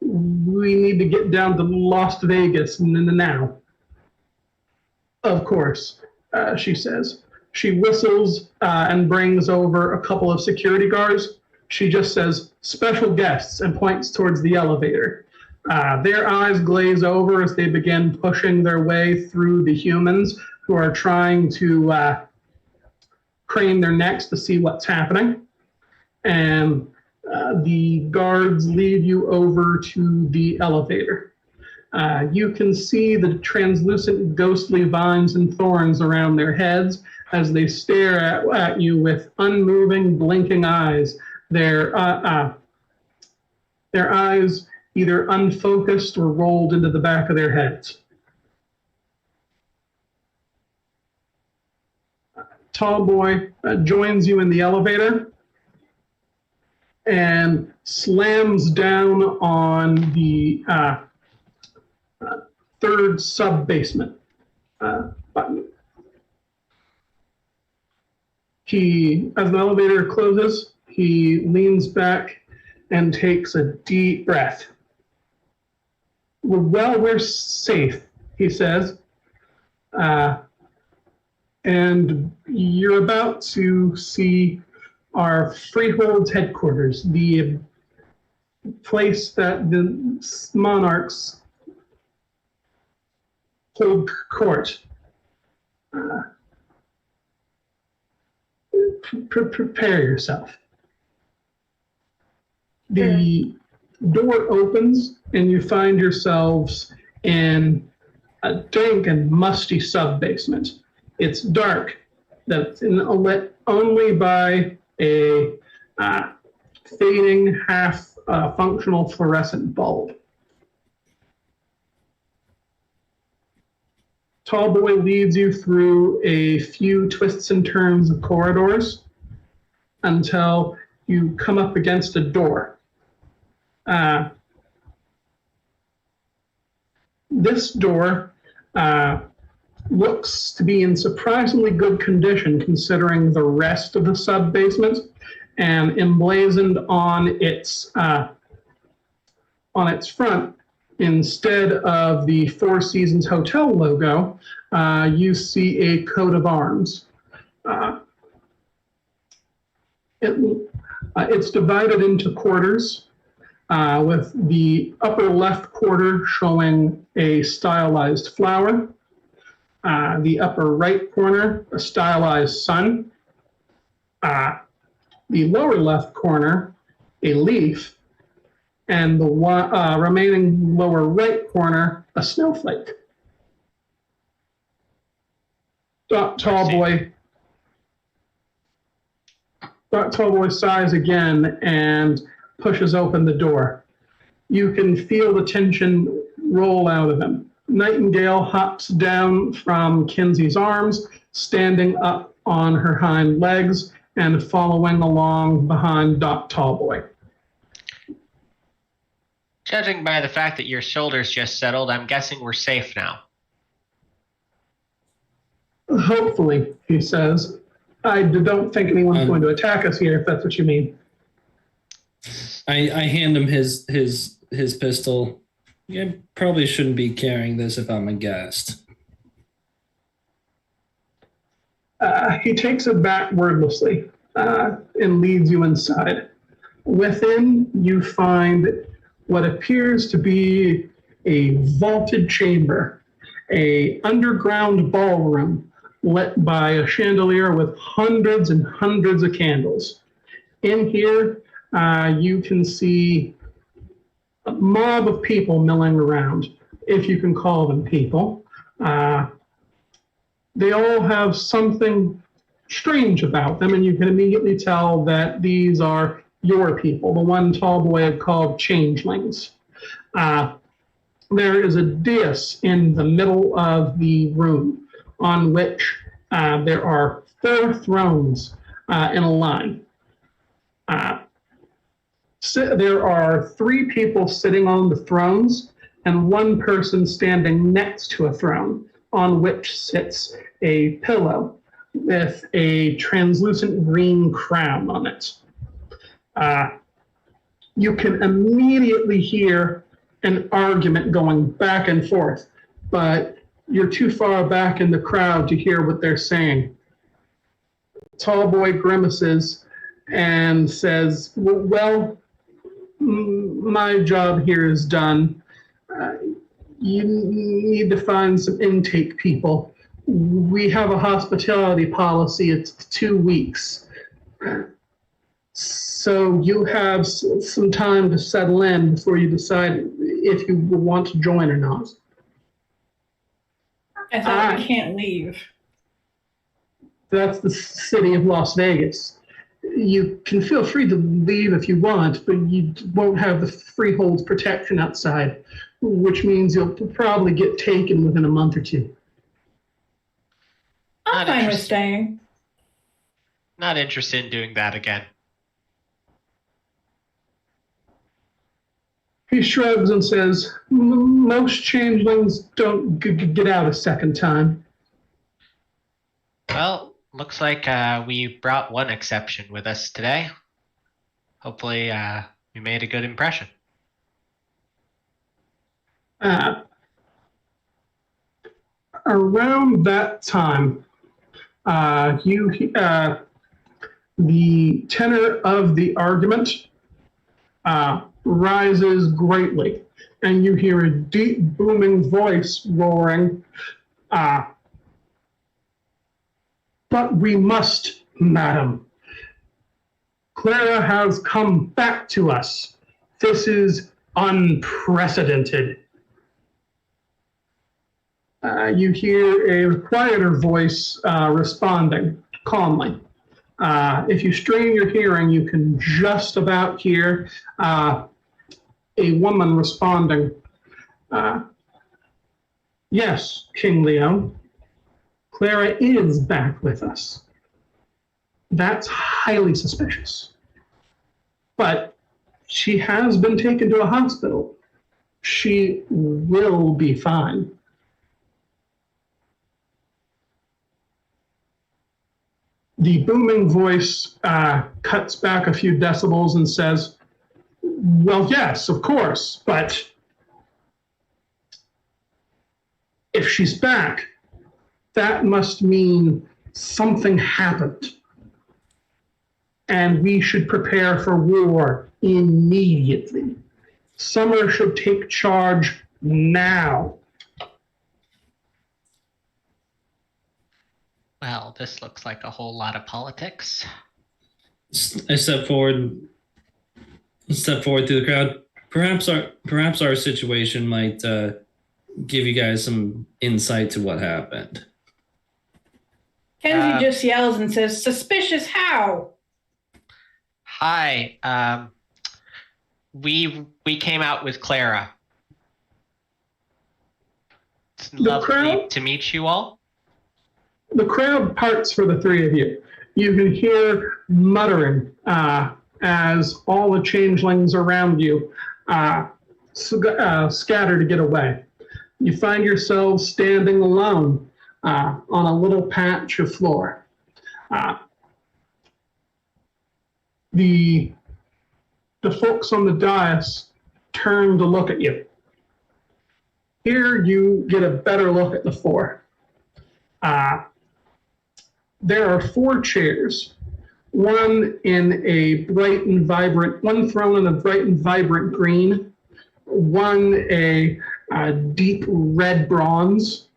We need to get down to Lost Vegas now. Of course, she says. She whistles and brings over a couple of security guards. She just says, special guests, and points towards the elevator. Their eyes glaze over as they begin pushing their way through the humans who are trying to crane their necks to see what's happening. And the guards lead you over to the elevator. You can see the translucent ghostly vines and thorns around their heads as they stare at you with unmoving, blinking eyes. Their eyes either unfocused or rolled into the back of their heads. Tall boy joins you in the elevator and slams down on the third sub-basement button. As the elevator closes, he leans back and takes a deep breath. Well, we're safe, he says. And you're about to see our Freehold's headquarters, the place that the monarchs hold court. Prepare yourself. The door opens and you find yourselves in a dank and musty sub-basement. It's dark. That's lit only by a fading, half-functional fluorescent bulb. Tall boy leads you through a few twists and turns of corridors until you come up against a door. This door looks to be in surprisingly good condition considering the rest of the sub-basement, and emblazoned on its front, instead of the Four Seasons Hotel logo, you see a coat of arms. It's divided into quarters, with the upper left quarter showing a stylized flower, the upper right corner, a stylized sun, the lower left corner, a leaf, and the remaining lower right corner, a snowflake. Tall boy sighs again and pushes open the door. You can feel the tension roll out of him. Nightingale hops down from Kinsey's arms, standing up on her hind legs and following along behind Tallboy. Judging by the fact that your shoulders just settled, I'm guessing we're safe now. Hopefully, he says. I don't think anyone's going to attack us here, if that's what you mean. I hand him his pistol. I probably shouldn't be carrying this if I'm a guest. He takes it back wordlessly and leads you inside. Within, you find what appears to be a vaulted chamber, a underground ballroom lit by a chandelier with hundreds and hundreds of candles. In here, you can see a mob of people milling around, if you can call them people. They all have something strange about them, and you can immediately tell that these are your people, the one Tallboy had called changelings. There is a dais in the middle of the room on which there are 4 thrones in a line. There are 3 people sitting on the thrones and 1 person standing next to a throne on which sits a pillow with a translucent green crown on it. You can immediately hear an argument going back and forth, but you're too far back in the crowd to hear what they're saying. Tallboy grimaces and says, well, my job here is done. You need to find some intake people. We have a hospitality policy. It's 2 weeks. So you have some time to settle in before you decide if you want to join or not. I thought we can't leave. That's the city of Las Vegas. You can feel free to leave if you want, but you won't have the Freehold's protection outside, which means you'll probably get taken within a month or two. I'm fine with staying. Not interested in doing that again. He shrugs and says, most changelings don't get out a second time. Well, looks like we brought one exception with us today. Hopefully, we made a good impression. Around that time, the tenor of the argument rises greatly, and you hear a deep, booming voice roaring, but we must, madam. Clara has come back to us. This is unprecedented. You hear a quieter voice responding calmly. If you strain your hearing, you can just about hear a woman responding. Yes, King Leo, Clara is back with us. That's highly suspicious. But she has been taken to a hospital. She will be fine. The booming voice cuts back a few decibels and says, well, yes, of course, but if she's back, that must mean something happened. And we should prepare for war immediately. Summer should take charge now. Well, this looks like a whole lot of politics. I step forward to the crowd. Perhaps our situation might give you guys some insight to what happened. Kenzie just yells and says, suspicious how? Hi, we came out with Clara. It's lovely to meet you all. The crowd parts for the three of you. You can hear muttering as all the changelings around you scatter to get away. You find yourselves standing alone on a little patch of floor. The folks on the dais turn to look at you. Here you get a better look at the four. There are 4 chairs, one in a bright and vibrant, one thrown in a bright and vibrant green, one a deep red bronze,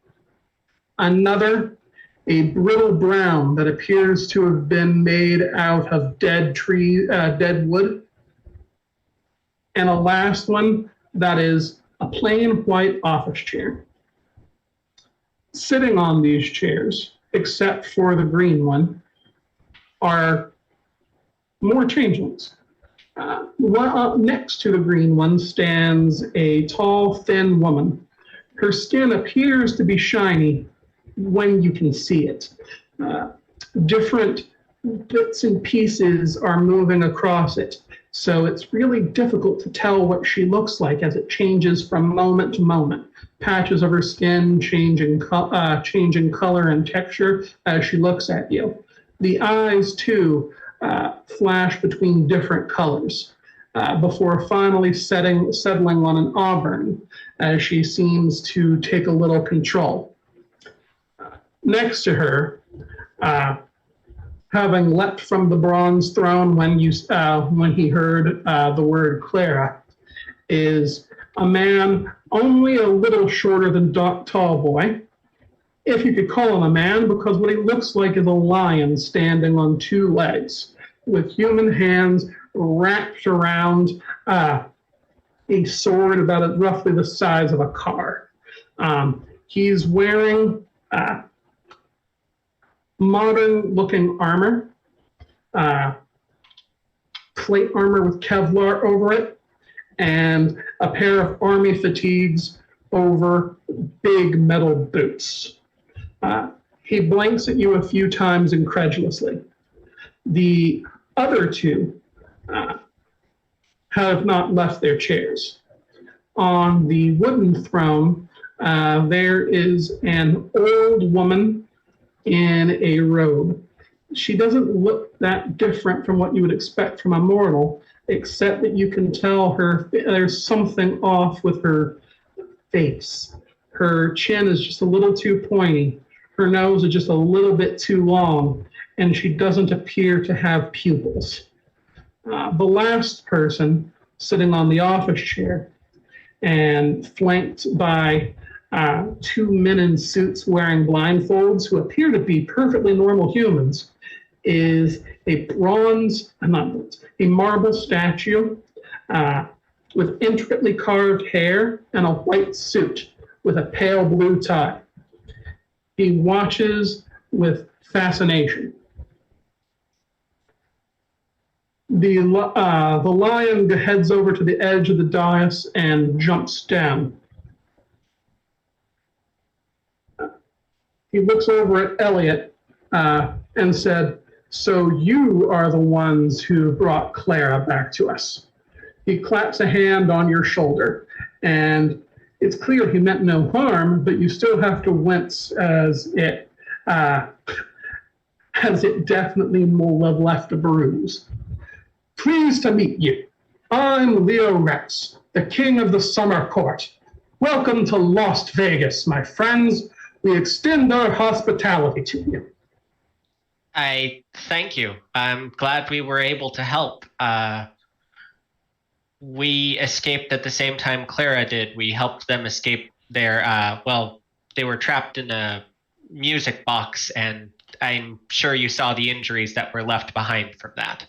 another a brittle brown that appears to have been made out of dead wood, and a last one that is a plain white office chair. Sitting on these chairs, except for the green one, are more changelings. Next to the green one stands a tall, thin woman. Her skin appears to be shiny when you can see it. Different bits and pieces are moving across it, so it's really difficult to tell what she looks like as it changes from moment to moment. Patches of her skin changing color and texture as she looks at you. The eyes, too, flash between different colors before finally settling on an auburn as she seems to take a little control. Next to her, having leapt from the bronze throne when he heard the word Clara, is a man only a little shorter than Tall Boy, if you could call him a man, because what he looks like is a lion standing on 2 legs, with human hands wrapped around a sword about roughly the size of a car. He's wearing modern-looking armor, plate armor with Kevlar over it, and a pair of army fatigues over big metal boots. He blinks at you a few times incredulously. The other two have not left their chairs. On the wooden throne, there is an old woman in a robe. She doesn't look that different from what you would expect from a mortal, except that you can tell there's something off with her face. Her chin is just a little too pointy. Her nose is just a little bit too long, and she doesn't appear to have pupils. The last person sitting on the office chair and flanked by two men in suits wearing blindfolds who appear to be perfectly normal humans is a marble statue with intricately carved hair and a white suit with a pale blue tie. He watches with fascination. The lion heads over to the edge of the dais and jumps down. He looks over at Elliot and said, "So you are the ones who brought Clara back to us." He claps a hand on your shoulder, and it's clear he meant no harm, but you still have to wince as it definitely will have left a bruise. "Pleased to meet you. I'm Leo Rex, the king of the Summer Court. Welcome to Lost Vegas, my friends. We extend our hospitality to you." I thank you. I'm glad we were able to help. We escaped at the same time Clara did. We helped them escape their, they were trapped in a music box, and I'm sure you saw the injuries that were left behind from that.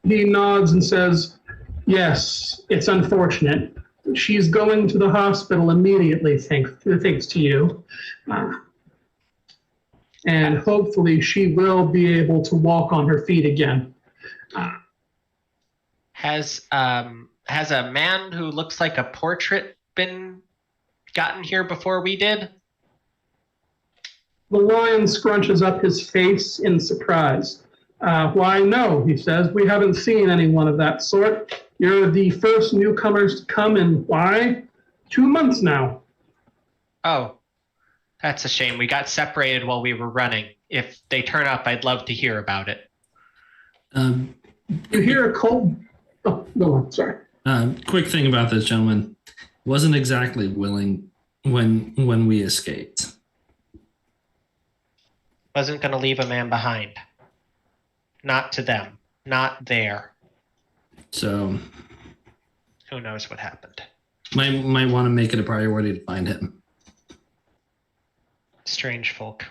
He nods and says, "Yes, it's unfortunate. She's going to the hospital immediately, thanks to you. And hopefully she will be able to walk on her feet again." Has a man who looks like a portrait been gotten here before we did? The lion scrunches up his face in surprise. "Why, no," he says. "We haven't seen anyone of that sort. You're the first newcomers to come in, 2 months now." Oh, that's a shame. We got separated while we were running. If they turn up, I'd love to hear about it. You hear a cold... Oh, go on, sorry. Quick thing about this gentleman. Wasn't exactly willing when we escaped. Wasn't going to leave a man behind. Not to them. Not there. So who knows what happened. Might want to make it a priority to find him. Strange folk.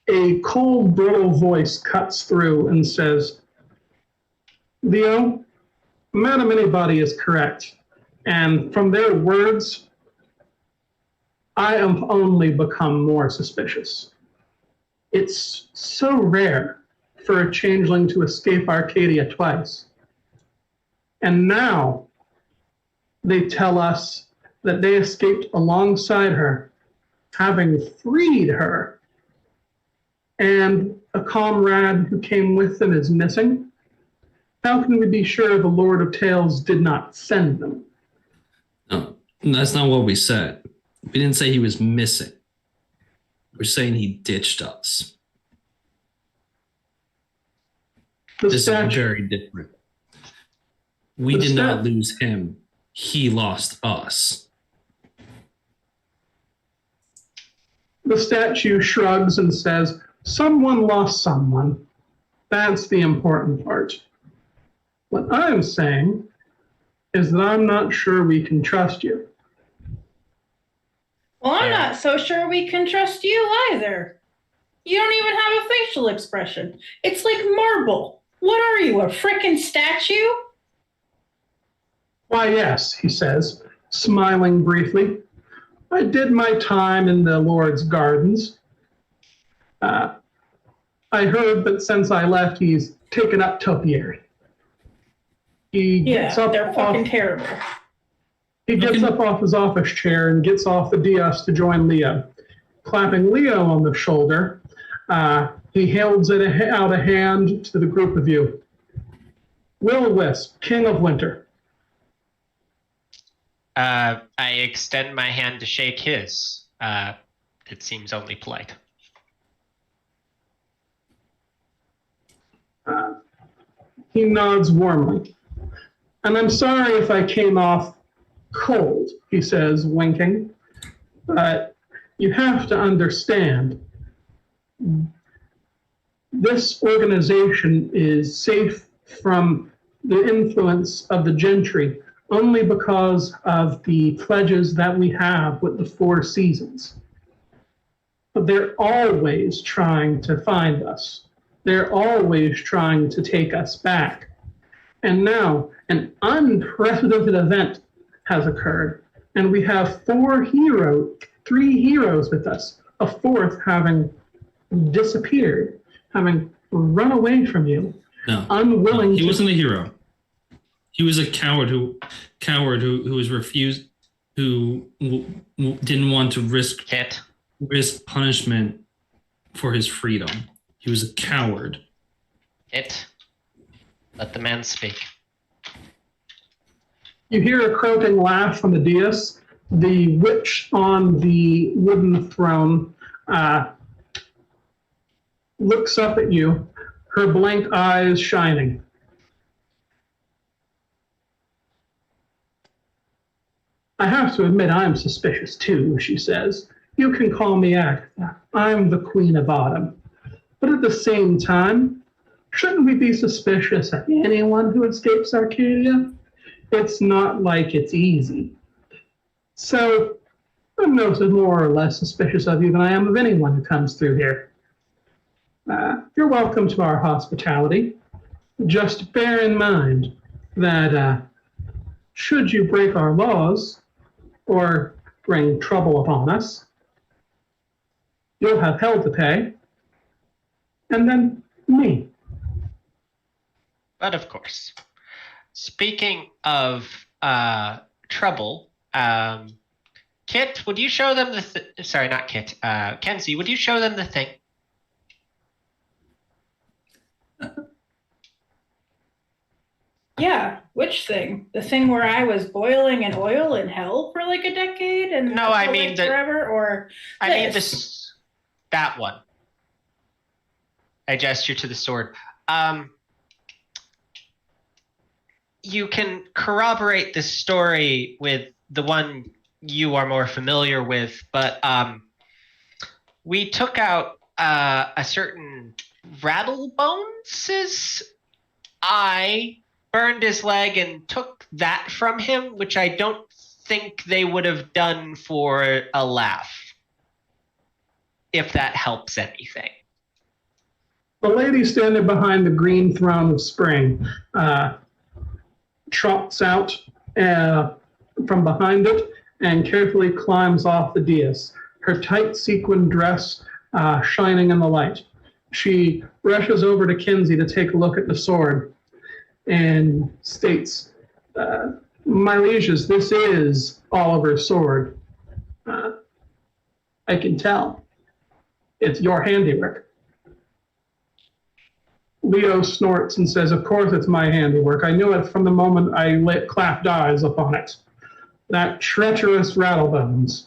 A cold, brittle voice cuts through and says, "Leo, Madam Anybody is correct. And from their words, I have only become more suspicious. It's so rare for a changeling to escape Arcadia twice. And now they tell us that they escaped alongside her, having freed her. And a comrade who came with them is missing. How can we be sure the Lord of Tales did not send them?" No, that's not what we said. We didn't say he was missing. We're saying he ditched us. This is very different. We did not lose him. He lost us. The statue shrugs and says, "Someone lost someone. That's the important part. What I'm saying is that I'm not sure we can trust you." Well, I'm not so sure we can trust you either. You don't even have a facial expression. It's like marble. What are you, a frickin' statue? Why, yes, he says, smiling briefly. I did my time in the Lord's gardens. I heard that since I left, he's taken up topiary. He gets Yeah, up they're fucking off, terrible. he gets up off his office chair and gets off the dais to join Leo. Clapping Leo on the shoulder, he holds out a hand to the group of you. Will-O-Wisp, King of Winter. I extend my hand to shake his. It seems only polite. He nods warmly. And I'm sorry if I came off cold, he says, winking. But you have to understand, this organization is safe from the influence of the gentry only because of the pledges that we have with the Four Seasons. But they're always trying to find us. They're always trying to take us back. And now an unprecedented event has occurred, and we have three heroes with us, a fourth having disappeared, having run away from you, unwilling. He wasn't a hero. He was a coward who was refused, who didn't want to risk punishment for his freedom. He was a coward. Let the man speak. You hear a croaking laugh from the dais. The witch on the wooden throne looks up at you, her blank eyes shining. I have to admit I'm suspicious too, she says. You can call me Agatha. I'm the Queen of Autumn. But at the same time, shouldn't we be suspicious of anyone who escapes Arcadia? It's not like it's easy. So I'm no more or less suspicious of you than I am of anyone who comes through here. You're welcome to our hospitality. Just bear in mind that should you break our laws or bring trouble upon us, you'll have hell to pay, and then me. But of course. Speaking of trouble, Kit, would you show them sorry, not Kit. Kenzie, would you show them the thing? Yeah, which thing? The thing where I was boiling in oil in hell for like a decade and No, I mean forever, or I mean that one. I gesture to the sword. You can corroborate this story with the one you are more familiar with, but we took out a certain Rattlebones' eye, burned his leg, and took that from him, which I don't think they would have done for a laugh, if that helps anything. The lady standing behind the green throne of spring trots out from behind it and carefully climbs off the dais, her tight sequin dress shining in the light. She rushes over to Kinsey to take a look at the sword and states, my lieges, this is Oliver's sword. I can tell. It's your handiwork. Leo snorts and says, of course it's my handiwork. I knew it from the moment I clapped eyes upon it. That treacherous Rattlebones.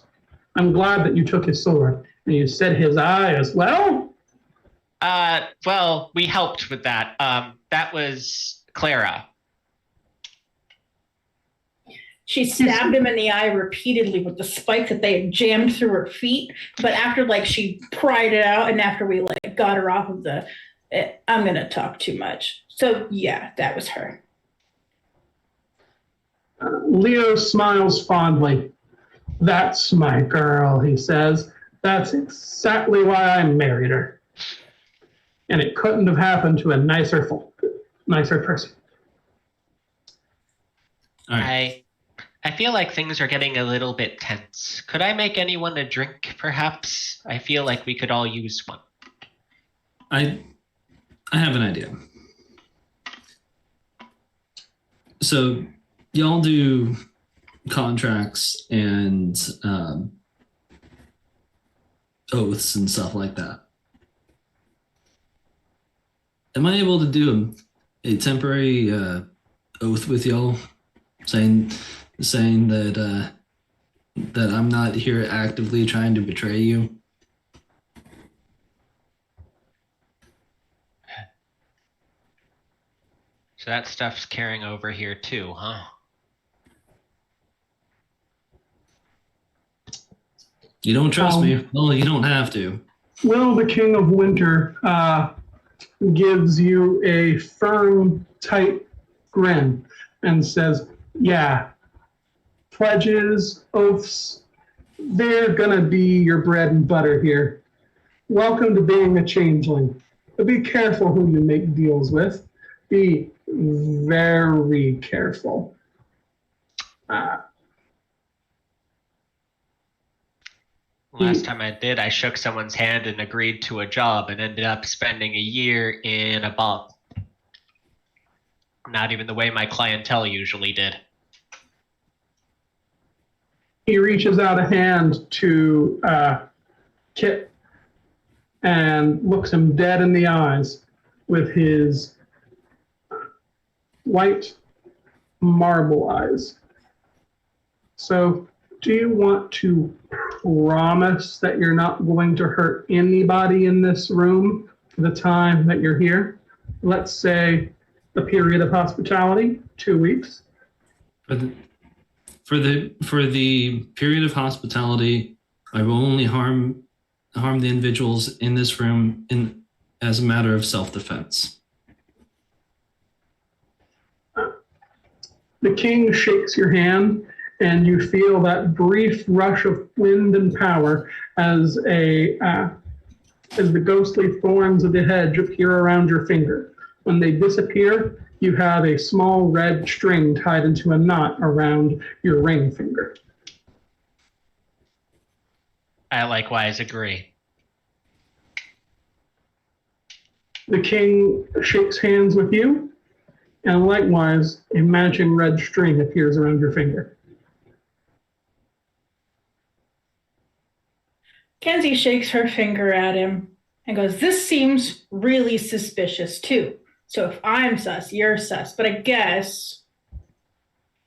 I'm glad that you took his sword. And you said his eye as well? Well, we helped with that. That was Clara. she stabbed him in the eye repeatedly with the spike that they had jammed through her feet. But after she pried it out and after we got her off of I'm going to talk too much. So yeah, that was her. Leo smiles fondly. That's my girl, he says. That's exactly why I married her. and it couldn't have happened to a nicer person. All right. I feel like things are getting a little bit tense. Could I make anyone a drink, perhaps? I feel like we could all use one. I have an idea. So y'all do contracts and oaths and stuff like that. Am I able to do a temporary oath with y'all, saying that that I'm not here actively trying to betray you? So that stuff's carrying over here too, huh? You don't trust me? Well, you don't have to. Will, the King of Winter, gives you a firm, tight grin and says, yeah, pledges, oaths, they're gonna be your bread and butter here. Welcome to being a changeling. But be careful who you make deals with. Be very careful. Last time I did, I shook someone's hand and agreed to a job and ended up spending a year in a bog. Not even the way my clientele usually did. He reaches out a hand to Kit and looks him dead in the eyes with his white marble eyes. So, do you want to promise that you're not going to hurt anybody in this room for the time that you're here? Let's say the period of hospitality, 2 weeks. For the period of hospitality, I will only harm the individuals in this room as a matter of self-defense. The king shakes your hand, and you feel that brief rush of wind and power as the ghostly thorns of the hedge appear around your finger. When they disappear, you have a small red string tied into a knot around your ring finger. I likewise agree. The king shakes hands with you, and likewise, a matching red string appears around your finger. Kenzie shakes her finger at him and goes, this seems really suspicious too. So if I'm sus, you're sus. But I guess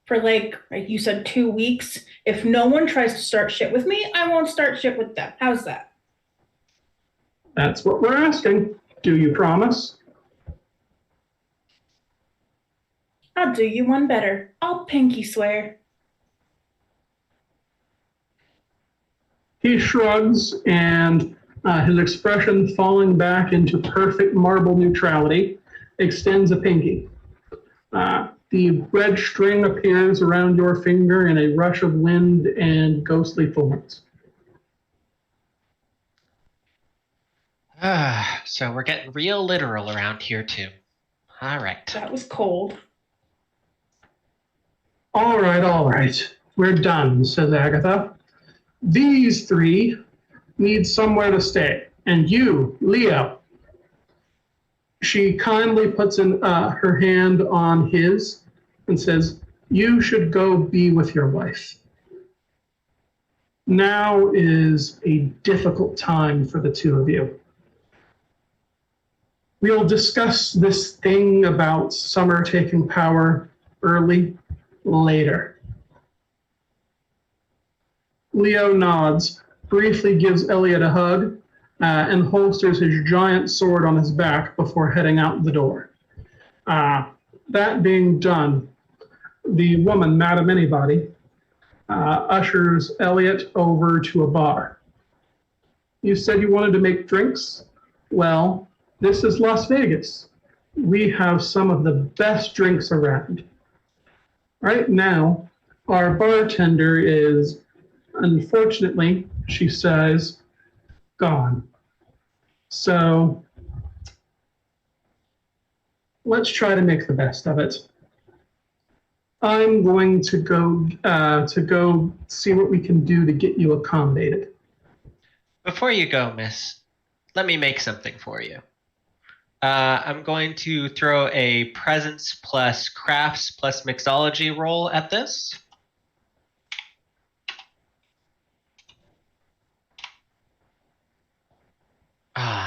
for like you said, 2 weeks, if no one tries to start shit with me, I won't start shit with them. How's that? That's what we're asking. Do you promise? I'll do you one better. I'll pinky swear. He shrugs, and his expression falling back into perfect marble neutrality, extends a pinky. The red string appears around your finger in a rush of wind and ghostly thorns. So we're getting real literal around here too. All right. That was cold. All right. We're done, says Agatha. These three need somewhere to stay. And you, Leo. She kindly puts her hand on his and says, you should go be with your wife. Now is a difficult time for the two of you. We'll discuss this thing about Summer taking power early later. Leo nods, briefly gives Elliot a hug, and holsters his giant sword on his back before heading out the door. That being done, the woman, Madam Anybody, ushers Elliot over to a bar. You said you wanted to make drinks? Well, this is Las Vegas. We have some of the best drinks around. Right now, our bartender is, unfortunately, she says, gone. So let's try to make the best of it. I'm going to go see what we can do to get you accommodated. Before you go, miss, let me make something for you. I'm going to throw a presence plus crafts plus mixology roll at this.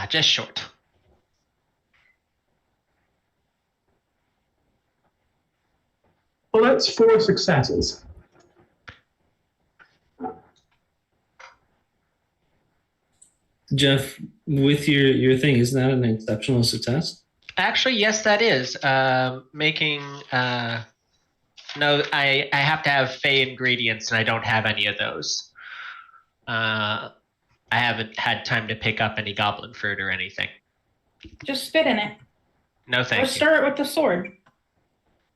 Just short. Well, that's 4 successes. Jeff, with your thing, isn't that an exceptional success? Actually, yes, that is. Making no, I have to have Fey ingredients, and I don't have any of those. I haven't had time to pick up any goblin fruit or anything. Just spit in it. No, thank Or you. stir it with the sword.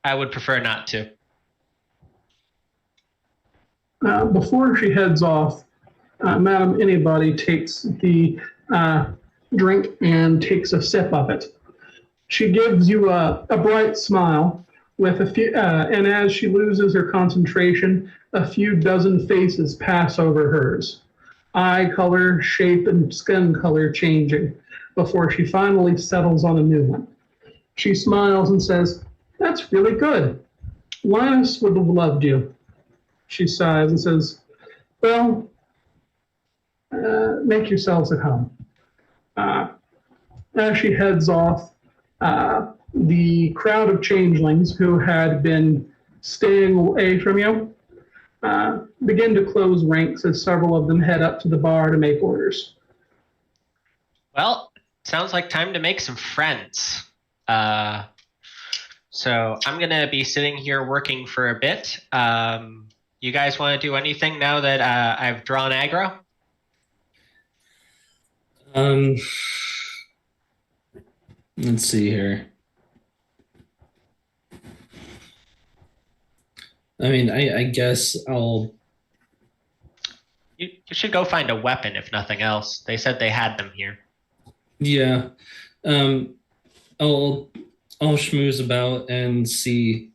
I would prefer not to. Before she heads off, Madam Anybody takes the drink and takes a sip of it. She gives you a bright smile with a few, and as she loses her concentration, a few dozen faces pass over hers. Eye color, shape, and skin color changing before she finally settles on a new one. She smiles and says, "That's really good. Linus would have loved you." She sighs and says, "Well, make yourselves at home." As she heads off, the crowd of changelings who had been staying away from you begin to close ranks as several of them head up to the bar to make orders. Well, sounds like time to make some friends. So I'm going to be sitting here working for a bit. You guys want to do anything now that I've drawn aggro? Let's see here. I mean, I guess I'll... You should go find a weapon, if nothing else. They said they had them here. Yeah. I'll schmooze about and see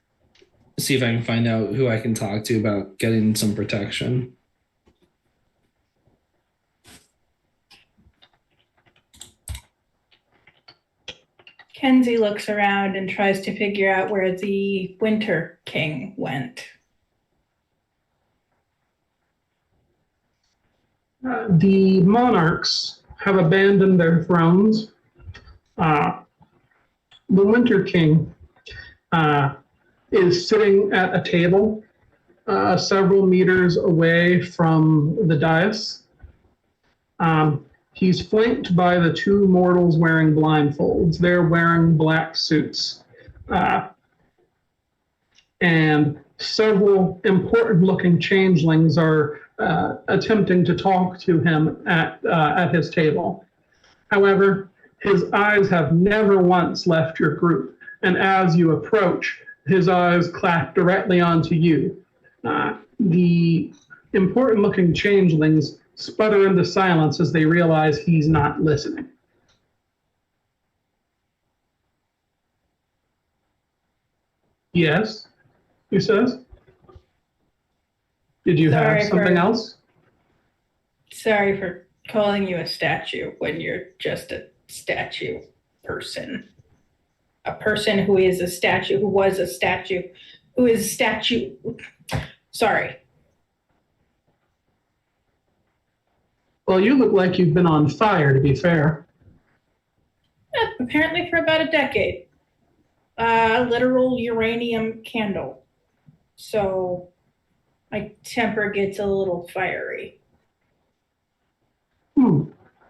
if I can find out who I can talk to about getting some protection. Kenzie looks around and tries to figure out where the Winter King went. The monarchs have abandoned their thrones. The Winter King is sitting at a table several meters away from the dais. He's flanked by the 2 mortals wearing blindfolds. They're wearing black suits. And several important-looking changelings are attempting to talk to him at his table. However, his eyes have never once left your group, and as you approach, his eyes clap directly onto you. The important-looking changelings sputter into silence as they realize he's not listening. "Yes," he says. "Did you have something else?" Sorry for calling you a statue when you're just a statue person. A person who is a statue, who was a statue, who is a statue. Sorry. "Well, you look like you've been on fire, to be fair." Apparently for about a decade. Literal uranium candle. So my temper gets a little fiery.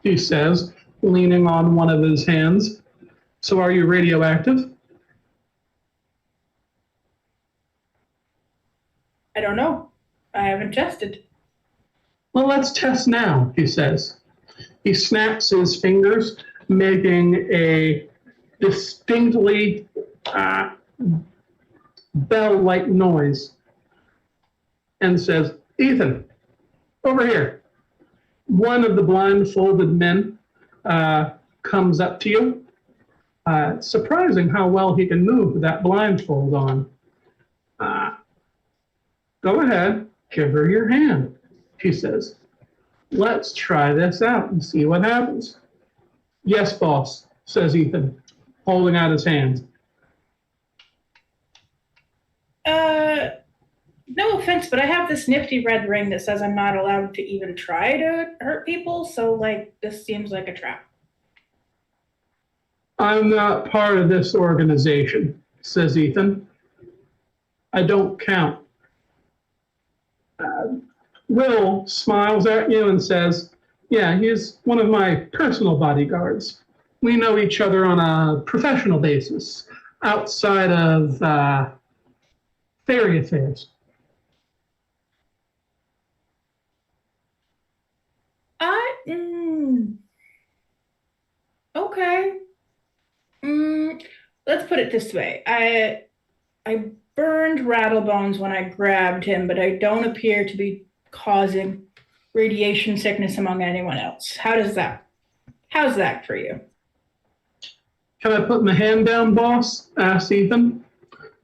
He says, leaning on one of his hands. "So are you radioactive?" I don't know. I haven't tested. "Well, let's test now," he says. He snaps his fingers, making a distinctly bell-like noise, and says, "Ethan, over here." One of the blindfolded men comes up to you It's surprising how well he can move with that blindfold on. Go ahead, give her your hand, she says. Let's try this out and see what happens. Yes, boss, says Ethan, holding out his hand. No offense, but I have this nifty red ring that says I'm not allowed to even try to hurt people, so, like, this seems like a trap. I'm not part of this organization, says Ethan. I don't count. Will smiles at you and says, yeah, he's one of my personal bodyguards. We know each other on a professional basis, outside of fairy affairs. Okay. Let's put it this way. I burned Rattlebones when I grabbed him, but I don't appear to be causing radiation sickness among anyone else. How's that for you? Can I put my hand down, boss? Asks Ethan.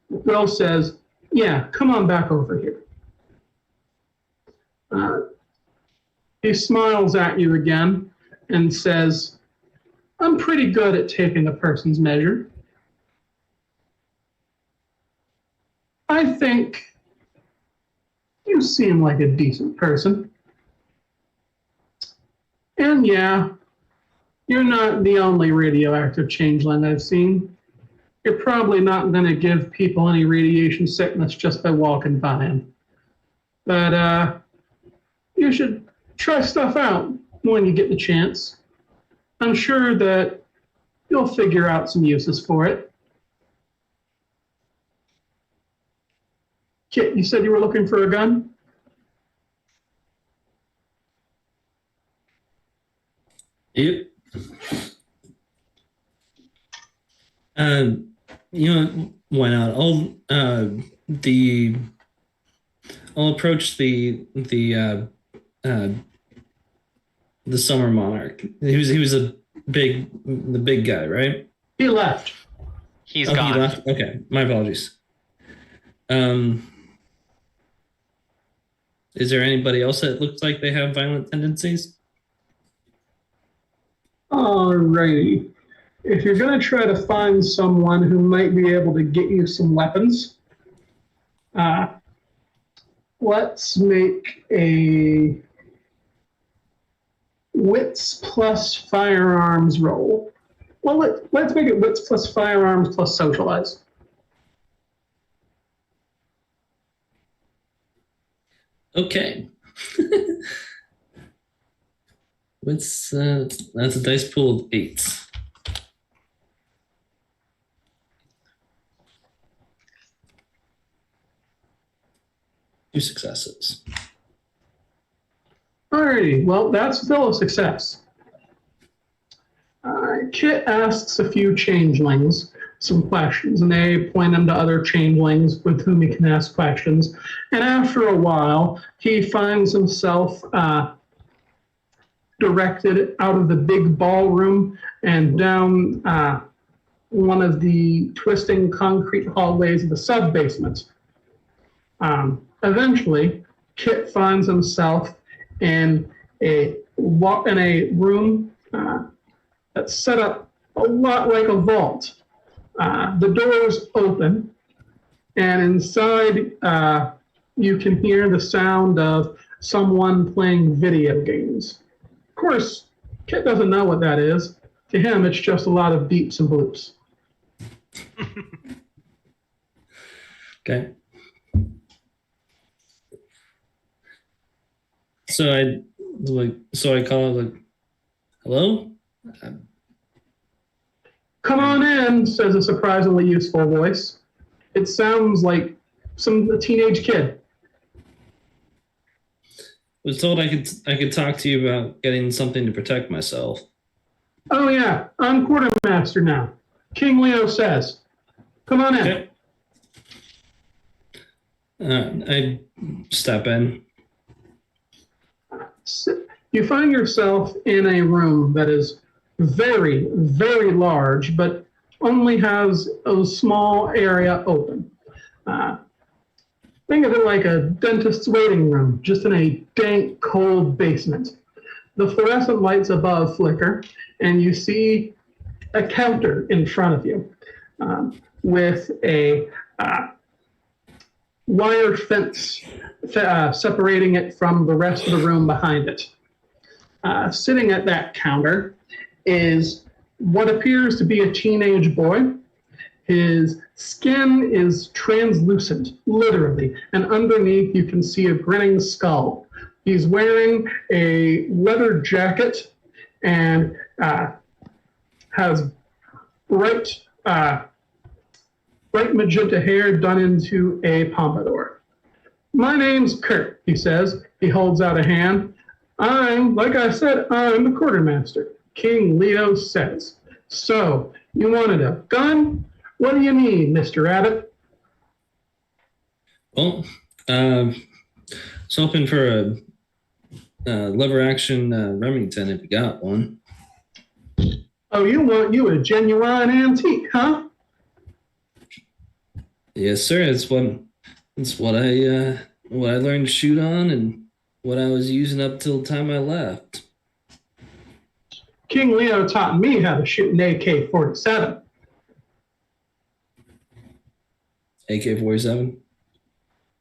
Will says, yeah, come on back over here. He smiles at you again and says, I'm pretty good at taking a person's measure. I think you seem like a decent person. And yeah, you're not the only radioactive changeling I've seen. You're probably not going to give people any radiation sickness just by walking by them. But you should try stuff out when you get the chance. I'm sure that you'll figure out some uses for it. Kit, you said you were looking for a gun? Yep. You know, why not? I'll approach the summer monarch. He was the big guy, right? He left. He's He gone. left? Okay, my apologies. Is there anybody else that looks like they have violent tendencies? Alrighty. If you're going to try to find someone who might be able to get you some weapons, let's make a wits plus firearms roll. Well, let's make it wits plus firearms plus socialize. Okay. That's a dice pool of 8. Two successes. Alrighty, well, that's still a success. Kit asks a few changelings some questions, and they point him to other changelings with whom he can ask questions. And after a while, he finds himself directed out of the big ballroom and down one of the twisting concrete hallways of the sub-basement. Eventually, Kit finds himself in a room that's set up a lot like a vault. The doors open, and inside you can hear the sound of someone playing video games. Of course, Kit doesn't know what that is. To him, it's just a lot of beeps and bloops. Okay. So I call it like, hello? Come on in, says a surprisingly useful voice. It sounds like a teenage kid. Was told I could talk to you about getting something to protect myself. Oh yeah, I'm quartermaster now. King Leo says. Come on in. Okay. I step in. You find yourself in a room that is very, very large, but only has a small area open. Think of it like a dentist's waiting room, just in a dank, cold basement. The fluorescent lights above flicker, and you see a counter in front of you with a wire fence separating it from the rest of the room behind it. Sitting at that counter is what appears to be a teenage boy. His skin is translucent, literally, and underneath you can see a grinning skull. He's wearing a leather jacket and has bright magenta hair done into a pompadour. My name's Kurt, he says. He holds out a hand. Like I said, I'm the quartermaster. King Leo says. So, you wanted a gun? What do you need, Mr. Rabbit? Well, was hoping for a lever action Remington if you got one. Oh, you want a genuine antique, huh? Yes, sir. It's what I learned to shoot on and what I was using up till the time I left. King Leo taught me how to shoot an AK-47. AK-47?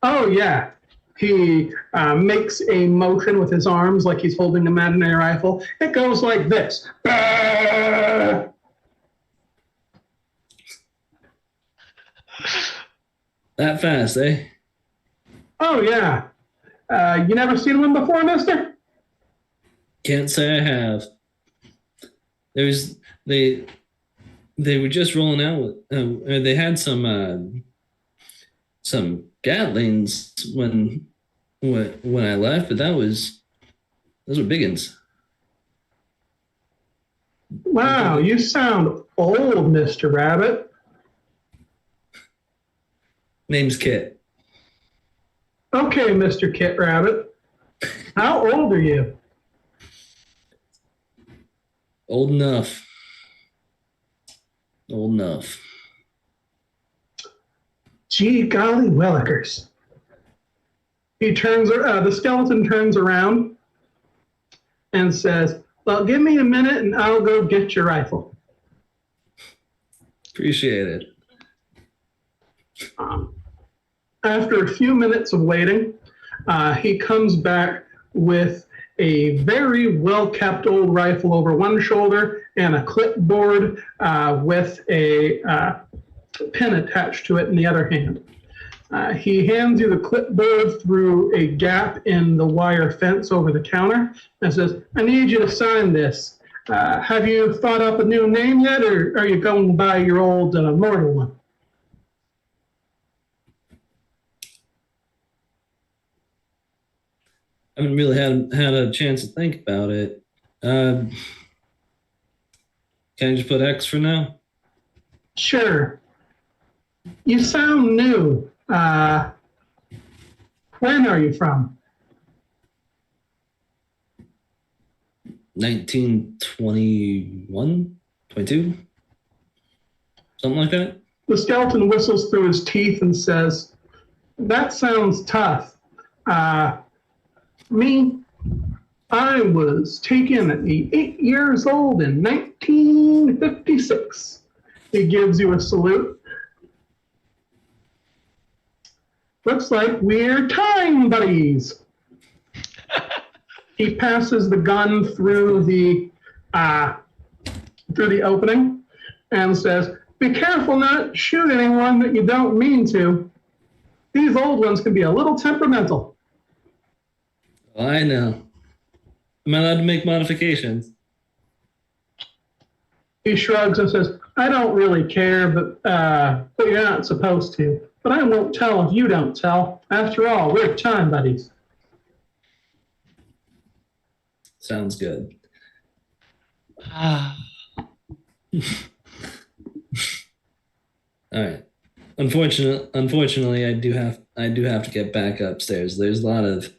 Oh, yeah. He makes a motion with his arms like he's holding a imaginary rifle. It goes like this. Bah! That fast, eh? Oh, yeah. You never seen one before, mister? Can't say I have. They were just rolling out with they had some Gatlings when I left, but those were big uns. Wow, you sound old, Mr. Rabbit. Name's Kit. Okay, Mr. Kit Rabbit. How old are you? Old enough. Old enough. Gee golly willikers. The skeleton turns around and says, well, give me a minute and I'll go get your rifle. Appreciate it. After a few minutes of waiting, he comes back with a very well-kept old rifle over one shoulder and a clipboard with a pin attached to it in the other hand. He hands you the clipboard through a gap in the wire fence over the counter and says, I need you to sign this. Have you thought up a new name yet, or are you going by your old mortal one? I haven't really had a chance to think about it. Can I just put X for now? Sure. You sound new. When are you from? 1921, 22, something like that. The skeleton whistles through his teeth and says, that sounds tough. Me, I was taken at 8 years old in 1956. He gives you a salute. Looks like we're time buddies. He passes the gun through the opening and says, be careful not to shoot anyone that you don't mean to. These old ones can be a little temperamental. I know. Am I allowed to make modifications? He shrugs and says, I don't really care, but you're not supposed to. But I won't tell if you don't tell. After all, we're time buddies. Sounds good. Ah. All right. Unfortunately, I do have to get back upstairs. There's a lot of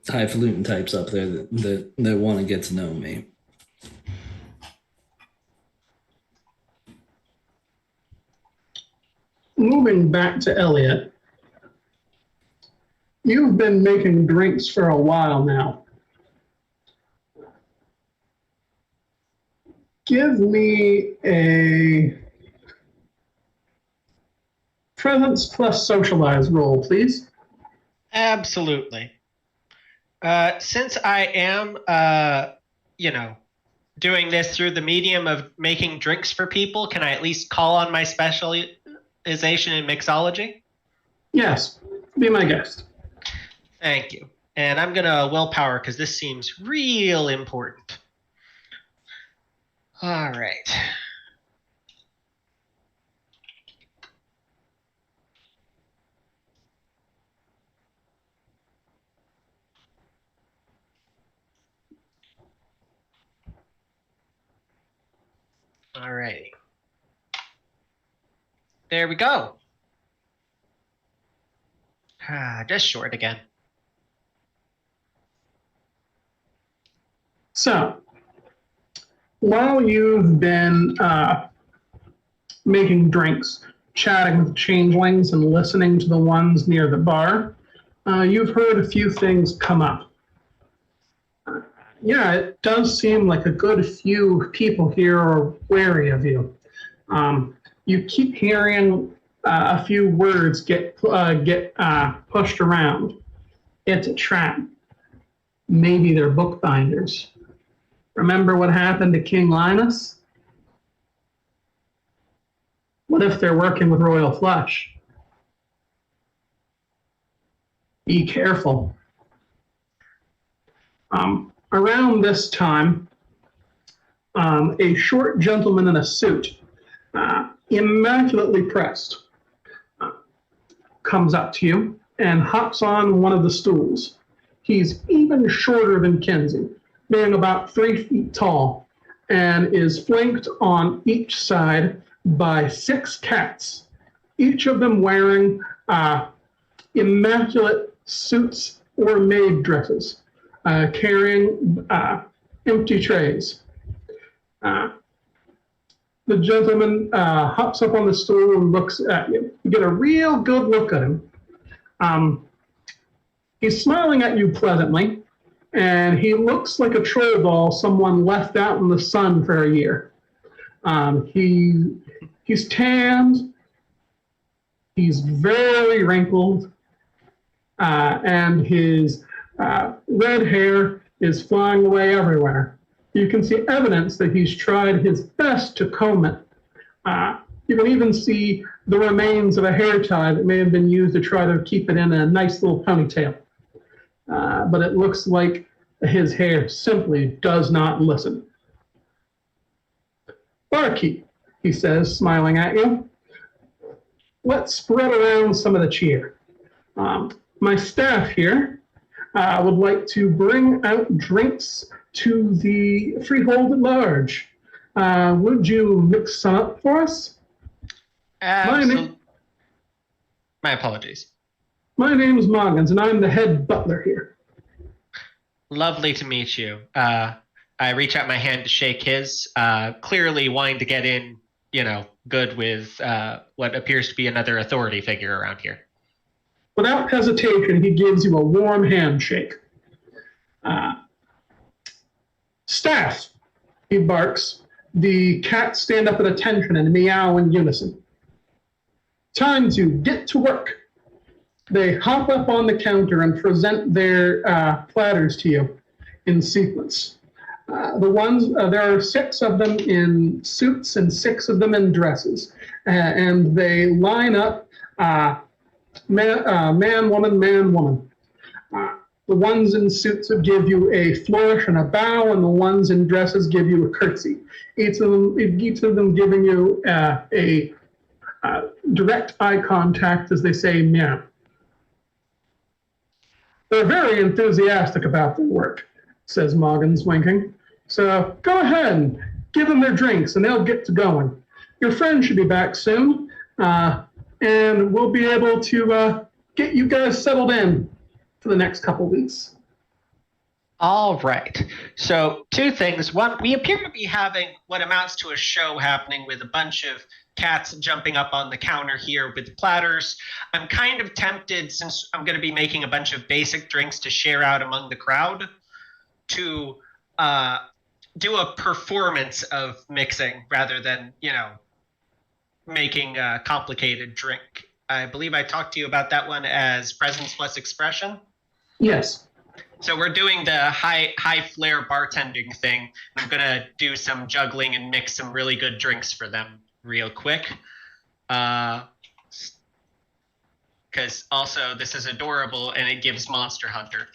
highfalutin types up there that want to get to know me. moving back to Elliot, you've been making drinks for a while now. Give me a presence plus socialize roll, please. Absolutely. Since I am, doing this through the medium of making drinks for people, can I at least call on my specialization in mixology? Yes, be my guest. Thank you. And I'm going to willpower because this seems real important. All right. All righty. There we go. Just short again. So, while you've been making drinks, chatting with changelings, and listening to the ones near the bar, you've heard a few things come up. Yeah, it does seem like a good few people here are wary of you. You keep hearing a few words get pushed around. It's a trap. Maybe they're bookbinders. Remember what happened to King Linus? What if they're working with royal flush? Be careful. Around this time, a short gentleman in a suit, immaculately pressed, comes up to you and hops on one of the stools. He's even shorter than Kenzie, being about 3 feet tall, and is flanked on each side by 6 cats, each of them wearing immaculate suits or maid dresses, carrying empty trays. The gentleman hops up on the stool and looks at you. You get a real good look at him. He's smiling at you pleasantly, and he looks like a troll doll someone left out in the sun for a year. He's tanned, he's very wrinkled, and his red hair is flying away everywhere. You can see evidence that he's tried his best to comb it. You can even see the remains of a hair tie that may have been used to try to keep it in a nice little ponytail. But it looks like his hair simply does not listen. Barkeep, he says, smiling at you. Let's spread around some of the cheer. My staff here would like to bring out drinks to the Freehold at large. Would you mix some up for us? Absolutely. My apologies. My name is Moggins, and I'm the head butler here. Lovely to meet you. I reach out my hand to shake his, clearly wanting to get in, good with what appears to be another authority figure around here. Without hesitation, he gives you a warm handshake. Staff, he barks. The cats stand up at attention and meow in unison. Time to get to work. They hop up on the counter and present their platters to you in sequence. There are 6 of them in suits and 6 of them in dresses. And they line up man, woman, man, woman. The ones in suits would give you a flourish and a bow, and the ones in dresses give you a curtsy. Each of them giving you a direct eye contact as they say meow. They're very enthusiastic about their work, says Moggins, winking. So go ahead, give them their drinks, and they'll get to going. Your friend should be back soon, and we'll be able to get you guys settled in for the next couple weeks. All right. So 2 things. One, we appear to be having what amounts to a show happening with a bunch of cats jumping up on the counter here with platters. I'm kind of tempted, since I'm going to be making a bunch of basic drinks to share out among the crowd, to do a performance of mixing rather than, making a complicated drink. I believe I talked to you about that one as presence plus expression. Yes. So we're doing the high flair bartending thing. I'm gonna do some juggling and mix some really good drinks for them real quick. Because also this is adorable and it gives Monster Hunter.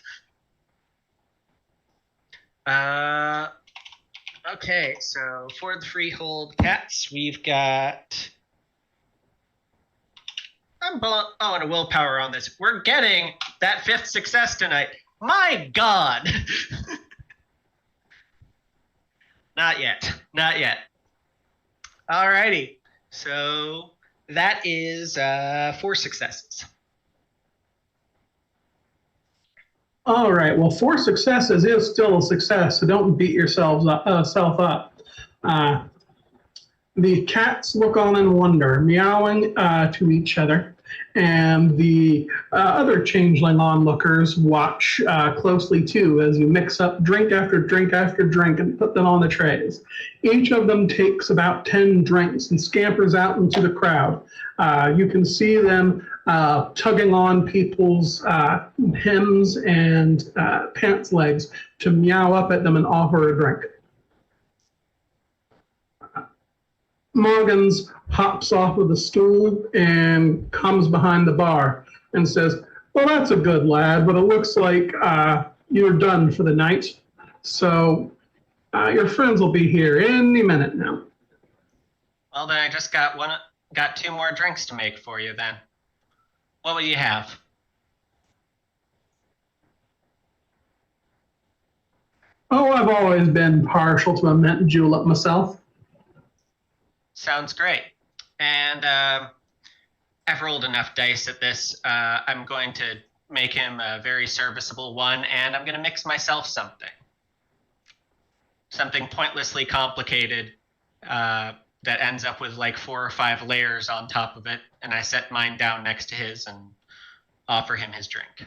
Okay, so for the Freehold cats, we've got... I'm blowing a willpower on this. We're getting that 5th success tonight. My God! Not yet. Not yet. Alrighty. So that is 4 successes. All right. Well, 4 successes is still a success, so don't beat yourself up. The cats look on in wonder, meowing to each other, and the other changeling onlookers watch closely too as you mix up drink after drink after drink and put them on the trays. Each of them takes about 10 drinks and scampers out into the crowd. You can see them tugging on people's hems and pants legs to meow up at them and offer a drink. Morgans hops off of the stool and comes behind the bar and says, "Well, that's a good lad, but it looks like you're done for the night. So your friends will be here any minute now." Well, then I just got 2 more drinks to make for you then. What will you have? Oh, I've always been partial to a mint julep myself. Sounds great. And I've rolled enough dice at this. I'm going to make him a very serviceable one, and I'm going to mix myself something. Something pointlessly complicated that ends up with like 4 or 5 layers on top of it, and I set mine down next to his and offer him his drink.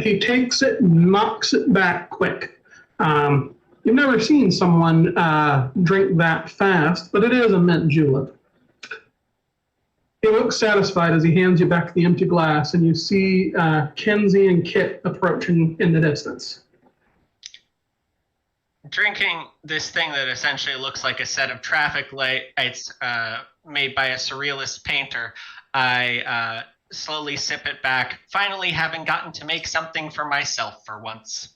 He takes it and knocks it back quick. You've never seen someone drink that fast, but it is a mint julep. He looks satisfied as he hands you back the empty glass, and you see Kenzie and Kit approaching in the distance. Drinking this thing that essentially looks like a set of traffic lights made by a surrealist painter, I slowly sip it back, finally having gotten to make something for myself for once.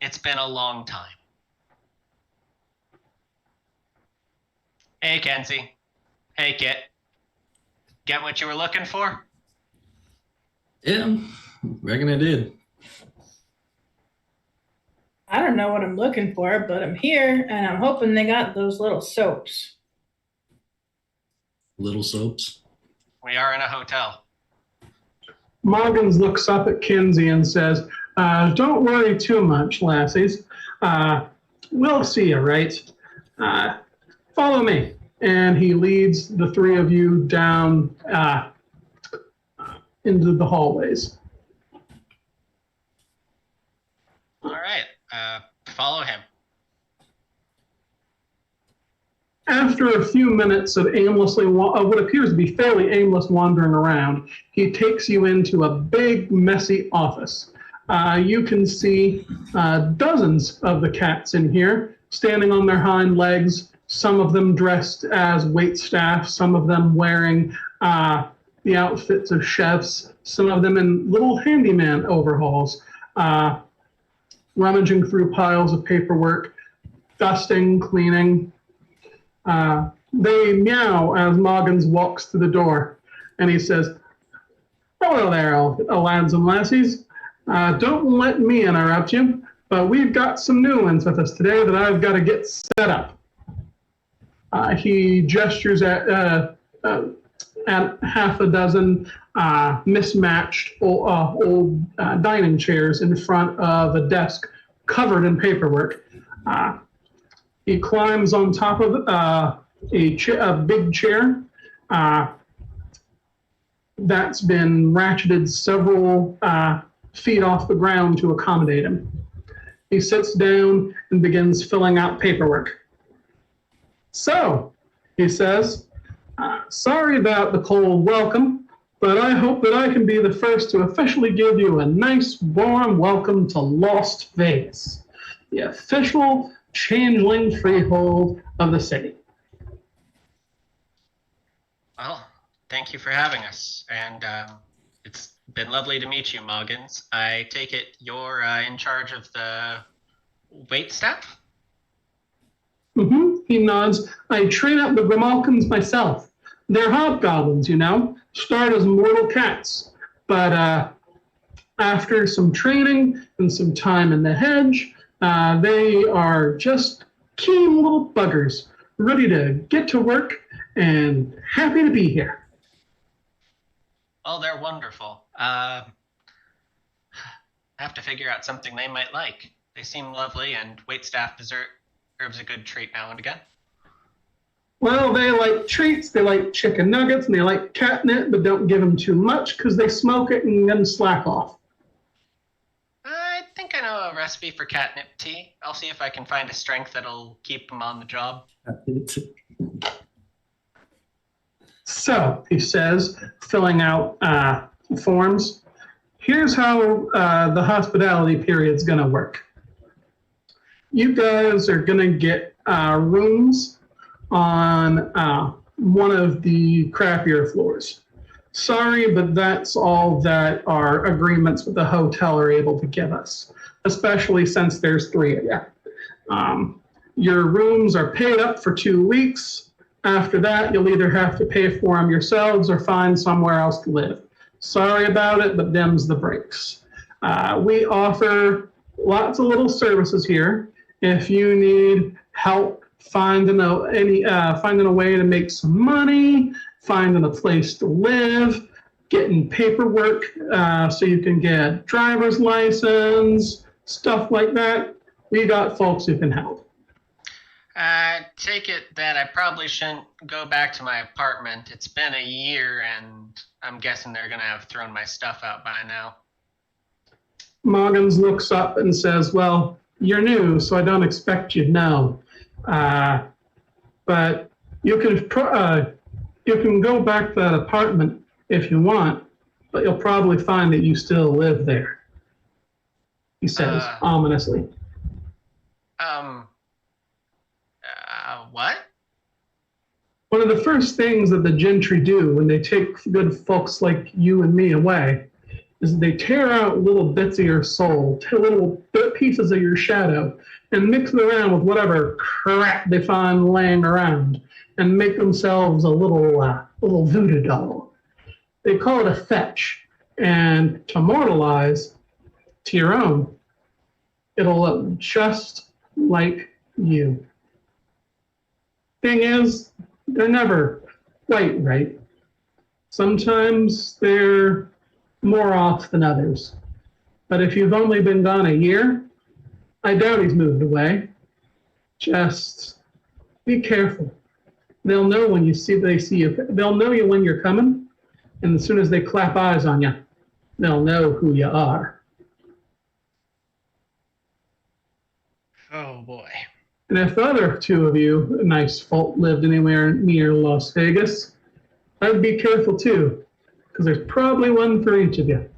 It's been a long time. Hey, Kenzie. Hey, Kit. Get what you were looking for? Yeah, reckon I did. I don't know what I'm looking for, but I'm here, and I'm hoping they got those little soaps. Little soaps. We are in a hotel. Morgans looks up at Kenzie and says, "Don't worry too much, lassies. We'll see you, right? Follow me." And he leads the 3 of you down into the hallways. All right. Follow him. After a few minutes of what appears to be fairly aimless wandering around, he takes you into a big, messy office. You can see dozens of the cats in here, standing on their hind legs, some of them dressed as waitstaff, some of them wearing the outfits of chefs, some of them in little handyman overhauls, rummaging through piles of paperwork, dusting, cleaning. They meow as Morgans walks through the door, and he says, "Hello there, lads and lassies. Don't let me interrupt you, but we've got some new ones with us today that I've got to get set up." He gestures at half a dozen mismatched old dining chairs in front of a desk covered in paperwork. He climbs on top of a big chair that's been ratcheted several feet off the ground to accommodate him. He sits down and begins filling out paperwork. So, he says, sorry about the cold welcome, but I hope that I can be the first to officially give you a nice, warm welcome to Lost Vegas, the official Changeling freehold of the city. Well, thank you for having us, and it's been lovely to meet you, Moggins. I take it you're in charge of the wait staff? He nods. I train up the Grimalkins myself. They're hobgoblins, you know, start as mortal cats. But after some training and some time in the hedge, they are just keen little buggers, ready to get to work and happy to be here. Oh, they're wonderful. Have to figure out something they might like. They seem lovely, and waitstaff deserves a good treat now and again. Well, they like treats, they like chicken nuggets, and they like catnip, but don't give them too much because they smoke it and then slack off. I think I know a recipe for catnip tea. I'll see if I can find a strength that'll keep them on the job. So, he says, filling out forms, here's how the hospitality period's going to work. You guys are going to get rooms on one of the crappier floors. Sorry, but that's all that our agreements with the hotel are able to give us, especially since there's 3 of you. Your rooms are paid up for 2 weeks. After that, you'll either have to pay for them yourselves or find somewhere else to live. Sorry about it, but them's the breaks. We offer lots of little services here. If you need help finding a way to make some money, finding a place to live, getting paperwork so you can get driver's license, stuff like that, we got folks who can help. I take it that I probably shouldn't go back to my apartment. It's been a year, and I'm guessing they're going to have thrown my stuff out by now. Moggins looks up and says, well, you're new, so I don't expect you to know. But you can go back to that apartment if you want, but you'll probably find that you still live there, he says ominously. What? One of the first things that the gentry do when they take good folks like you and me away is they tear out little bits of your soul, little pieces of your shadow, and mix it around with whatever crap they find laying around, and make themselves a little voodoo doll. They call it a fetch, and to mortalize to your own, it'll look just like you. Thing is, they're never quite right. Sometimes they're more off than others. But if you've only been gone a year, I doubt he's moved away. Just be careful. They'll know when they see you. They'll know you when you're coming, and as soon as they clap eyes on you, they'll know who you are. Oh boy. And if the other 2 of you, nice folk, lived anywhere near Las Vegas, I'd be careful too, because there's probably one for each of you.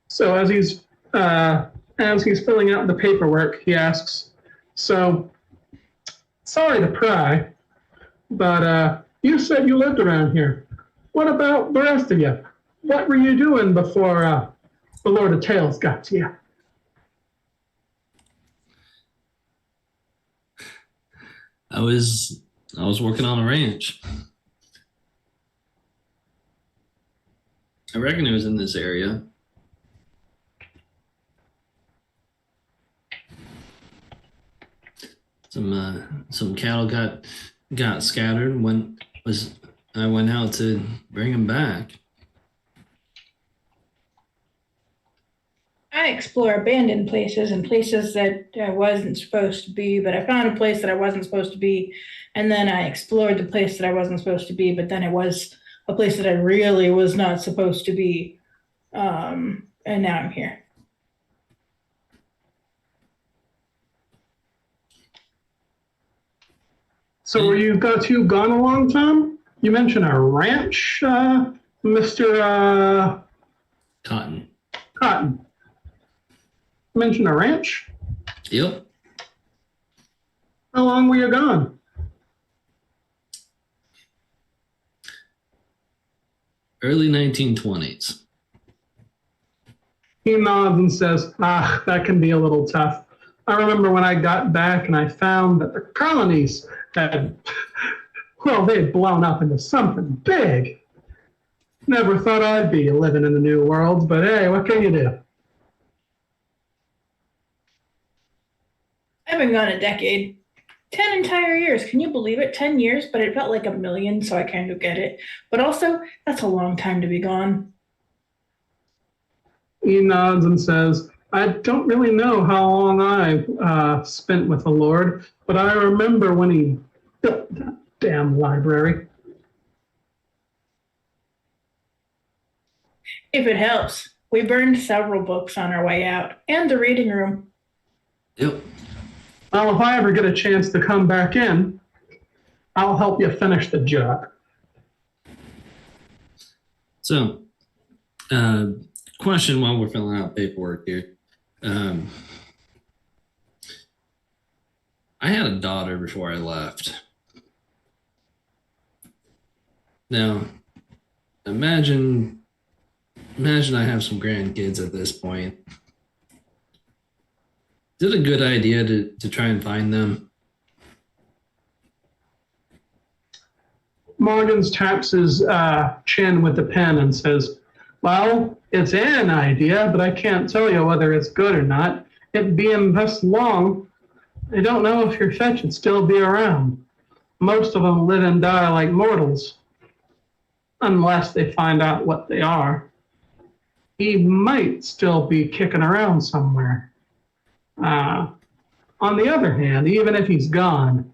So as he's filling out the paperwork, he asks, so, sorry to pry, but you said you lived around here. What about the rest of you? What were you doing before the Lord of Tales got to you? I was working on a ranch. I reckon it was in this area. Some cattle got scattered. I went out to bring them back. I explore abandoned places and places that I wasn't supposed to be, but I found a place that I wasn't supposed to be, and then I explored the place that I wasn't supposed to be, but then it was a place that I really was not supposed to be, and now I'm here. So were you gone a long time? You mentioned a ranch, Mr. Cotton. Cotton. You mentioned a ranch? Yep. How long were you gone? Early 1920s. He nods and says, that can be a little tough. I remember when I got back and I found that the colonies had, well, they had blown up into something big. Never thought I'd be living in the new world, but hey, what can you do? I've been gone a decade. 10 entire years. Can you believe it? 10 years, but it felt like a million, so I kind of get it. But also, that's a long time to be gone. He nods and says, I don't really know how long I spent with the Lord, but I remember when he built that damn library. If it helps, we burned several books on our way out, and the reading room. Yep. Well, if I ever get a chance to come back in, I'll help you finish the job. So, question while we're filling out paperwork here. I had a daughter before I left. Now, imagine I have some grandkids at this point. Is it a good idea to try and find them? Morgans taps his chin with the pen and says, well, it's an idea, but I can't tell you whether it's good or not. It being this long, I don't know if your fetch would still be around. Most of them live and die like mortals, unless they find out what they are. He might still be kicking around somewhere. On the other hand, even if he's gone,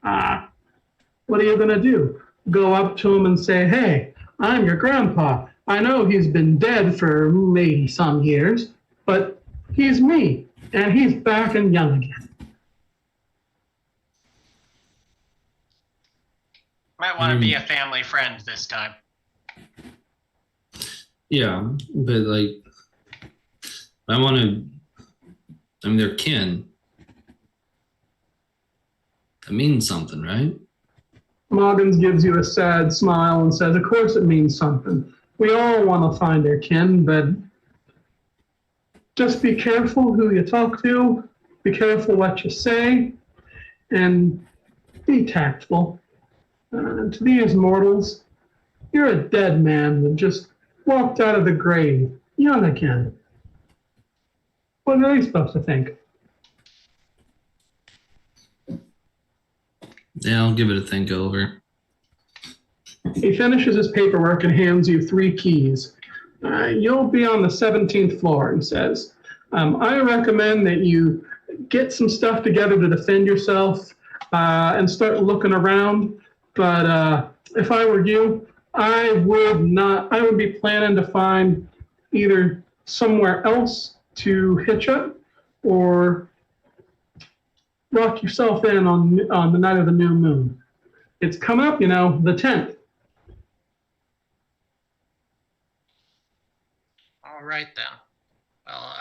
what are you going to do? Go up to him and say, hey, I'm your grandpa. I know he's been dead for maybe some years, but he's me, and he's back and young again. Might want to be a family friend this time. Yeah, but like, they're kin. That means something, right? Morgans gives you a sad smile and says, of course it means something. We all want to find our kin, but just be careful who you talk to, be careful what you say, and be tactful. To these mortals, you're a dead man that just walked out of the grave, young again. What are they supposed to think? Yeah, I'll give it a think over. He finishes his paperwork and hands you 3 keys. You'll be on the 17th floor, he says. I recommend that you get some stuff together to defend yourself and start looking around. But if I were you, I would be planning to find either somewhere else to hitch up or lock yourself in on the night of the new moon. It's coming up, the 10th. All right then. Well,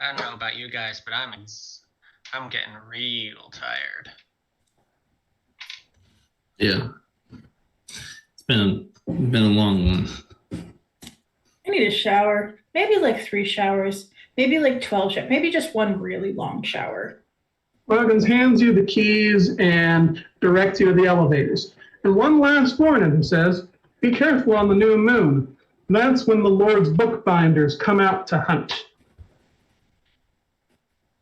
I don't know about you guys, but I'm getting real tired. Yeah. It's been a long one. I need a shower. Maybe like 3 showers. Maybe like 12 showers. Maybe just one really long shower. Morgans hands you the keys and directs you to the elevators. And one last warning, he says, be careful on the new moon. That's when the Lord's bookbinders come out to hunt.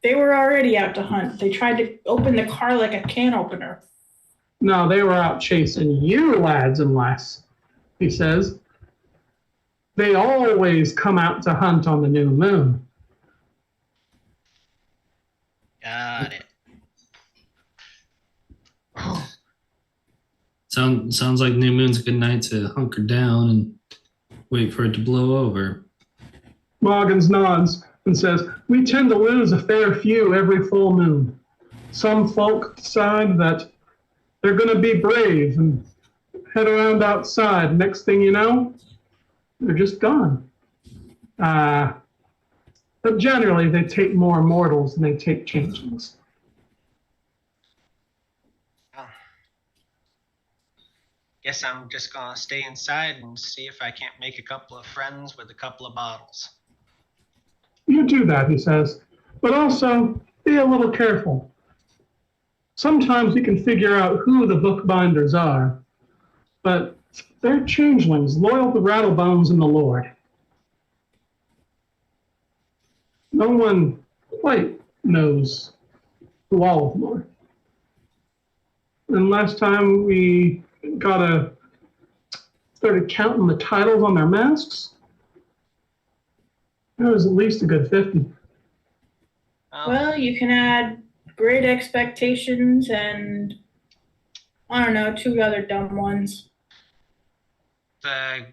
They were already out to hunt. They tried to open the car like a can opener. No, they were out chasing you, lads and lass, he says. They always come out to hunt on the new moon. Got it. Sounds like New Moon's a good night to hunker down and wait for it to blow over. Moggins nods and says, "We tend to lose a fair few every full moon. Some folk decide that they're going to be brave and head around outside. Next thing you know, they're just gone. But generally, they take more mortals than they take changelings." Guess I'm just gonna stay inside and see if I can't make a couple of friends with a couple of bottles. "You do that," he says, "but also be a little careful. Sometimes you can figure out who the bookbinders are, but they're changelings loyal to Rattlebones and the Lord. No one quite knows who all of them are. And last time we started counting the titles on their masks, there was at least a good 50. Well, you can add Great Expectations and, I don't know, 2 other dumb ones. The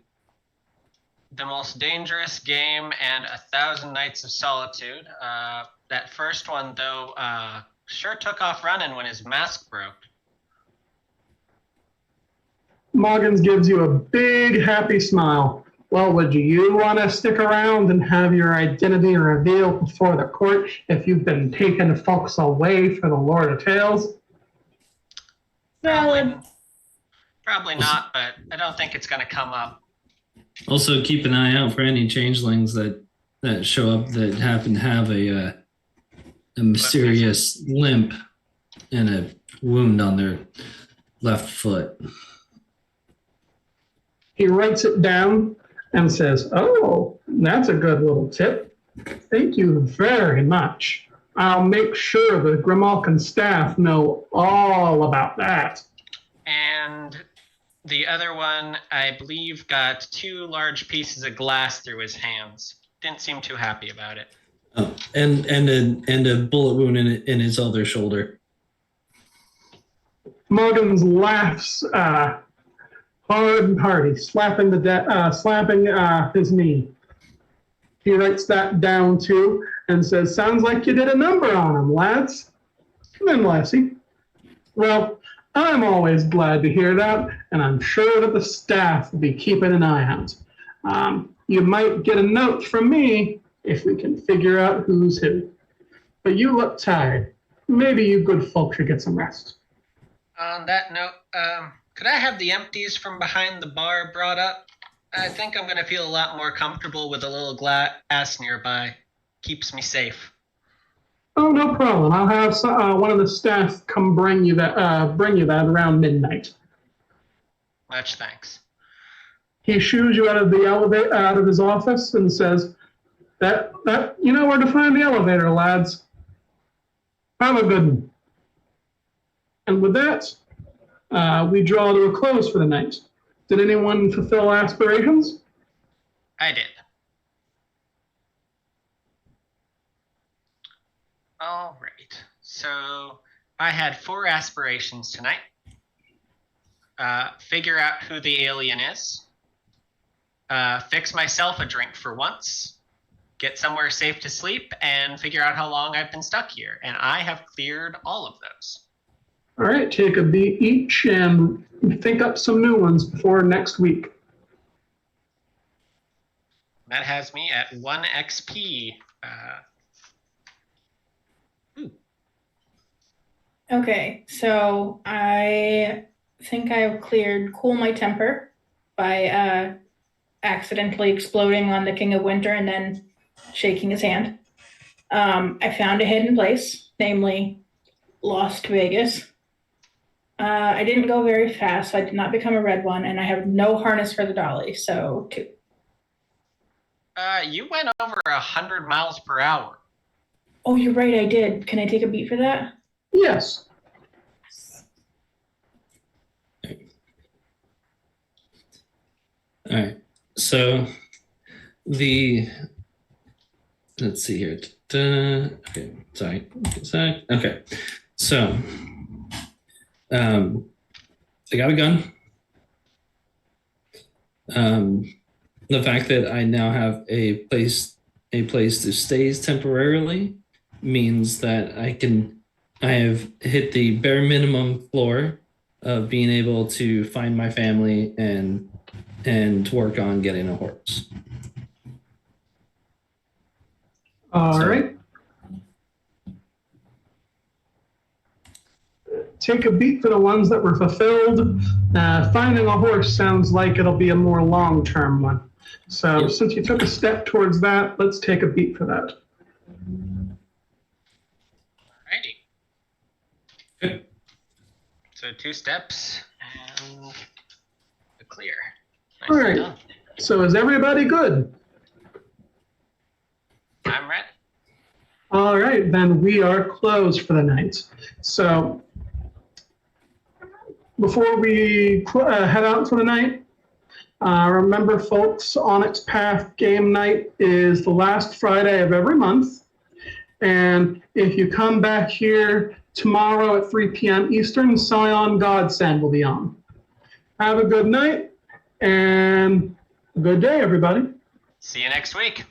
Most Dangerous Game and 1,000 Nights of Solitude. That first one, though, sure took off running when his mask broke. Moggins gives you a big, happy smile. "Well, would you want to stick around and have your identity revealed before the court if you've been taking folks away for the Lord of Tales?" Valid. Probably not, but I don't think it's going to come up. Also, keep an eye out for any changelings that show up that happen to have a mysterious limp and a wound on their left foot. He writes it down and says, "Oh, that's a good little tip. Thank you very much. I'll make sure the Grimalkin staff know all about that." And the other one, I believe, got 2 large pieces of glass through his hands. Didn't seem too happy about it. Oh, and a bullet wound in his other shoulder. Moggins laughs hard and hearty, slapping his knee. He writes that down too and says, "Sounds like you did a number on him, lads." "Come in, Lassie." "Well, I'm always glad to hear that, and I'm sure that the staff will be keeping an eye out. You might get a note from me if we can figure out who's who. But you look tired. Maybe you good folk should get some rest." On that note, could I have the empties from behind the bar brought up? I think I'm going to feel a lot more comfortable with a little glass nearby. Keeps me safe. "Oh, no problem. I'll have one of the staff come bring you that around midnight." Much thanks. He shoos you out of the elevator, out of his office, and says, "That you know where to find the elevator, lads. Have a good one." And with that, we draw to a close for the night. Did anyone fulfill aspirations? I did. All right. So I had 4 aspirations tonight. Figure out who the alien is. Fix myself a drink for once. Get somewhere safe to sleep, and figure out how long I've been stuck here. And I have cleared all of those. All right, take a beat each and think up some new ones before next week. That has me at 1 XP. Okay, so I think I've cleared Cool My Temper by accidentally exploding on the King of Winter and then shaking his hand. I found a hidden place, namely Lost Vegas. I didn't go very fast, so I did not become a red one, and I have no harness for the dolly, so 2. You went over 100 miles per hour. Oh, you're right, I did. Can I take a beat for that? Yes. All right. So the let's see here. Okay, sorry. Okay, so I got a gun. The fact that I now have a place to stay temporarily means that I have hit the bare minimum floor of being able to find my family and work on getting a horse. All right. Take a beat for the ones that were fulfilled. Finding a horse sounds like it'll be a more long-term one. So Yep. since you took a step towards that, let's take a beat for that. Alrighty. Good. So 2 steps and a clear. All Nicely right. done. So is everybody good? I'm ready. All right, then we are closed for the night. So before we head out for the night, remember, folks, Onyx Path game night is the last Friday of every month. And if you come back here tomorrow at 3 p.m. Eastern, Scion Godsend will be on. Have a good night and a good day, everybody. See you next week.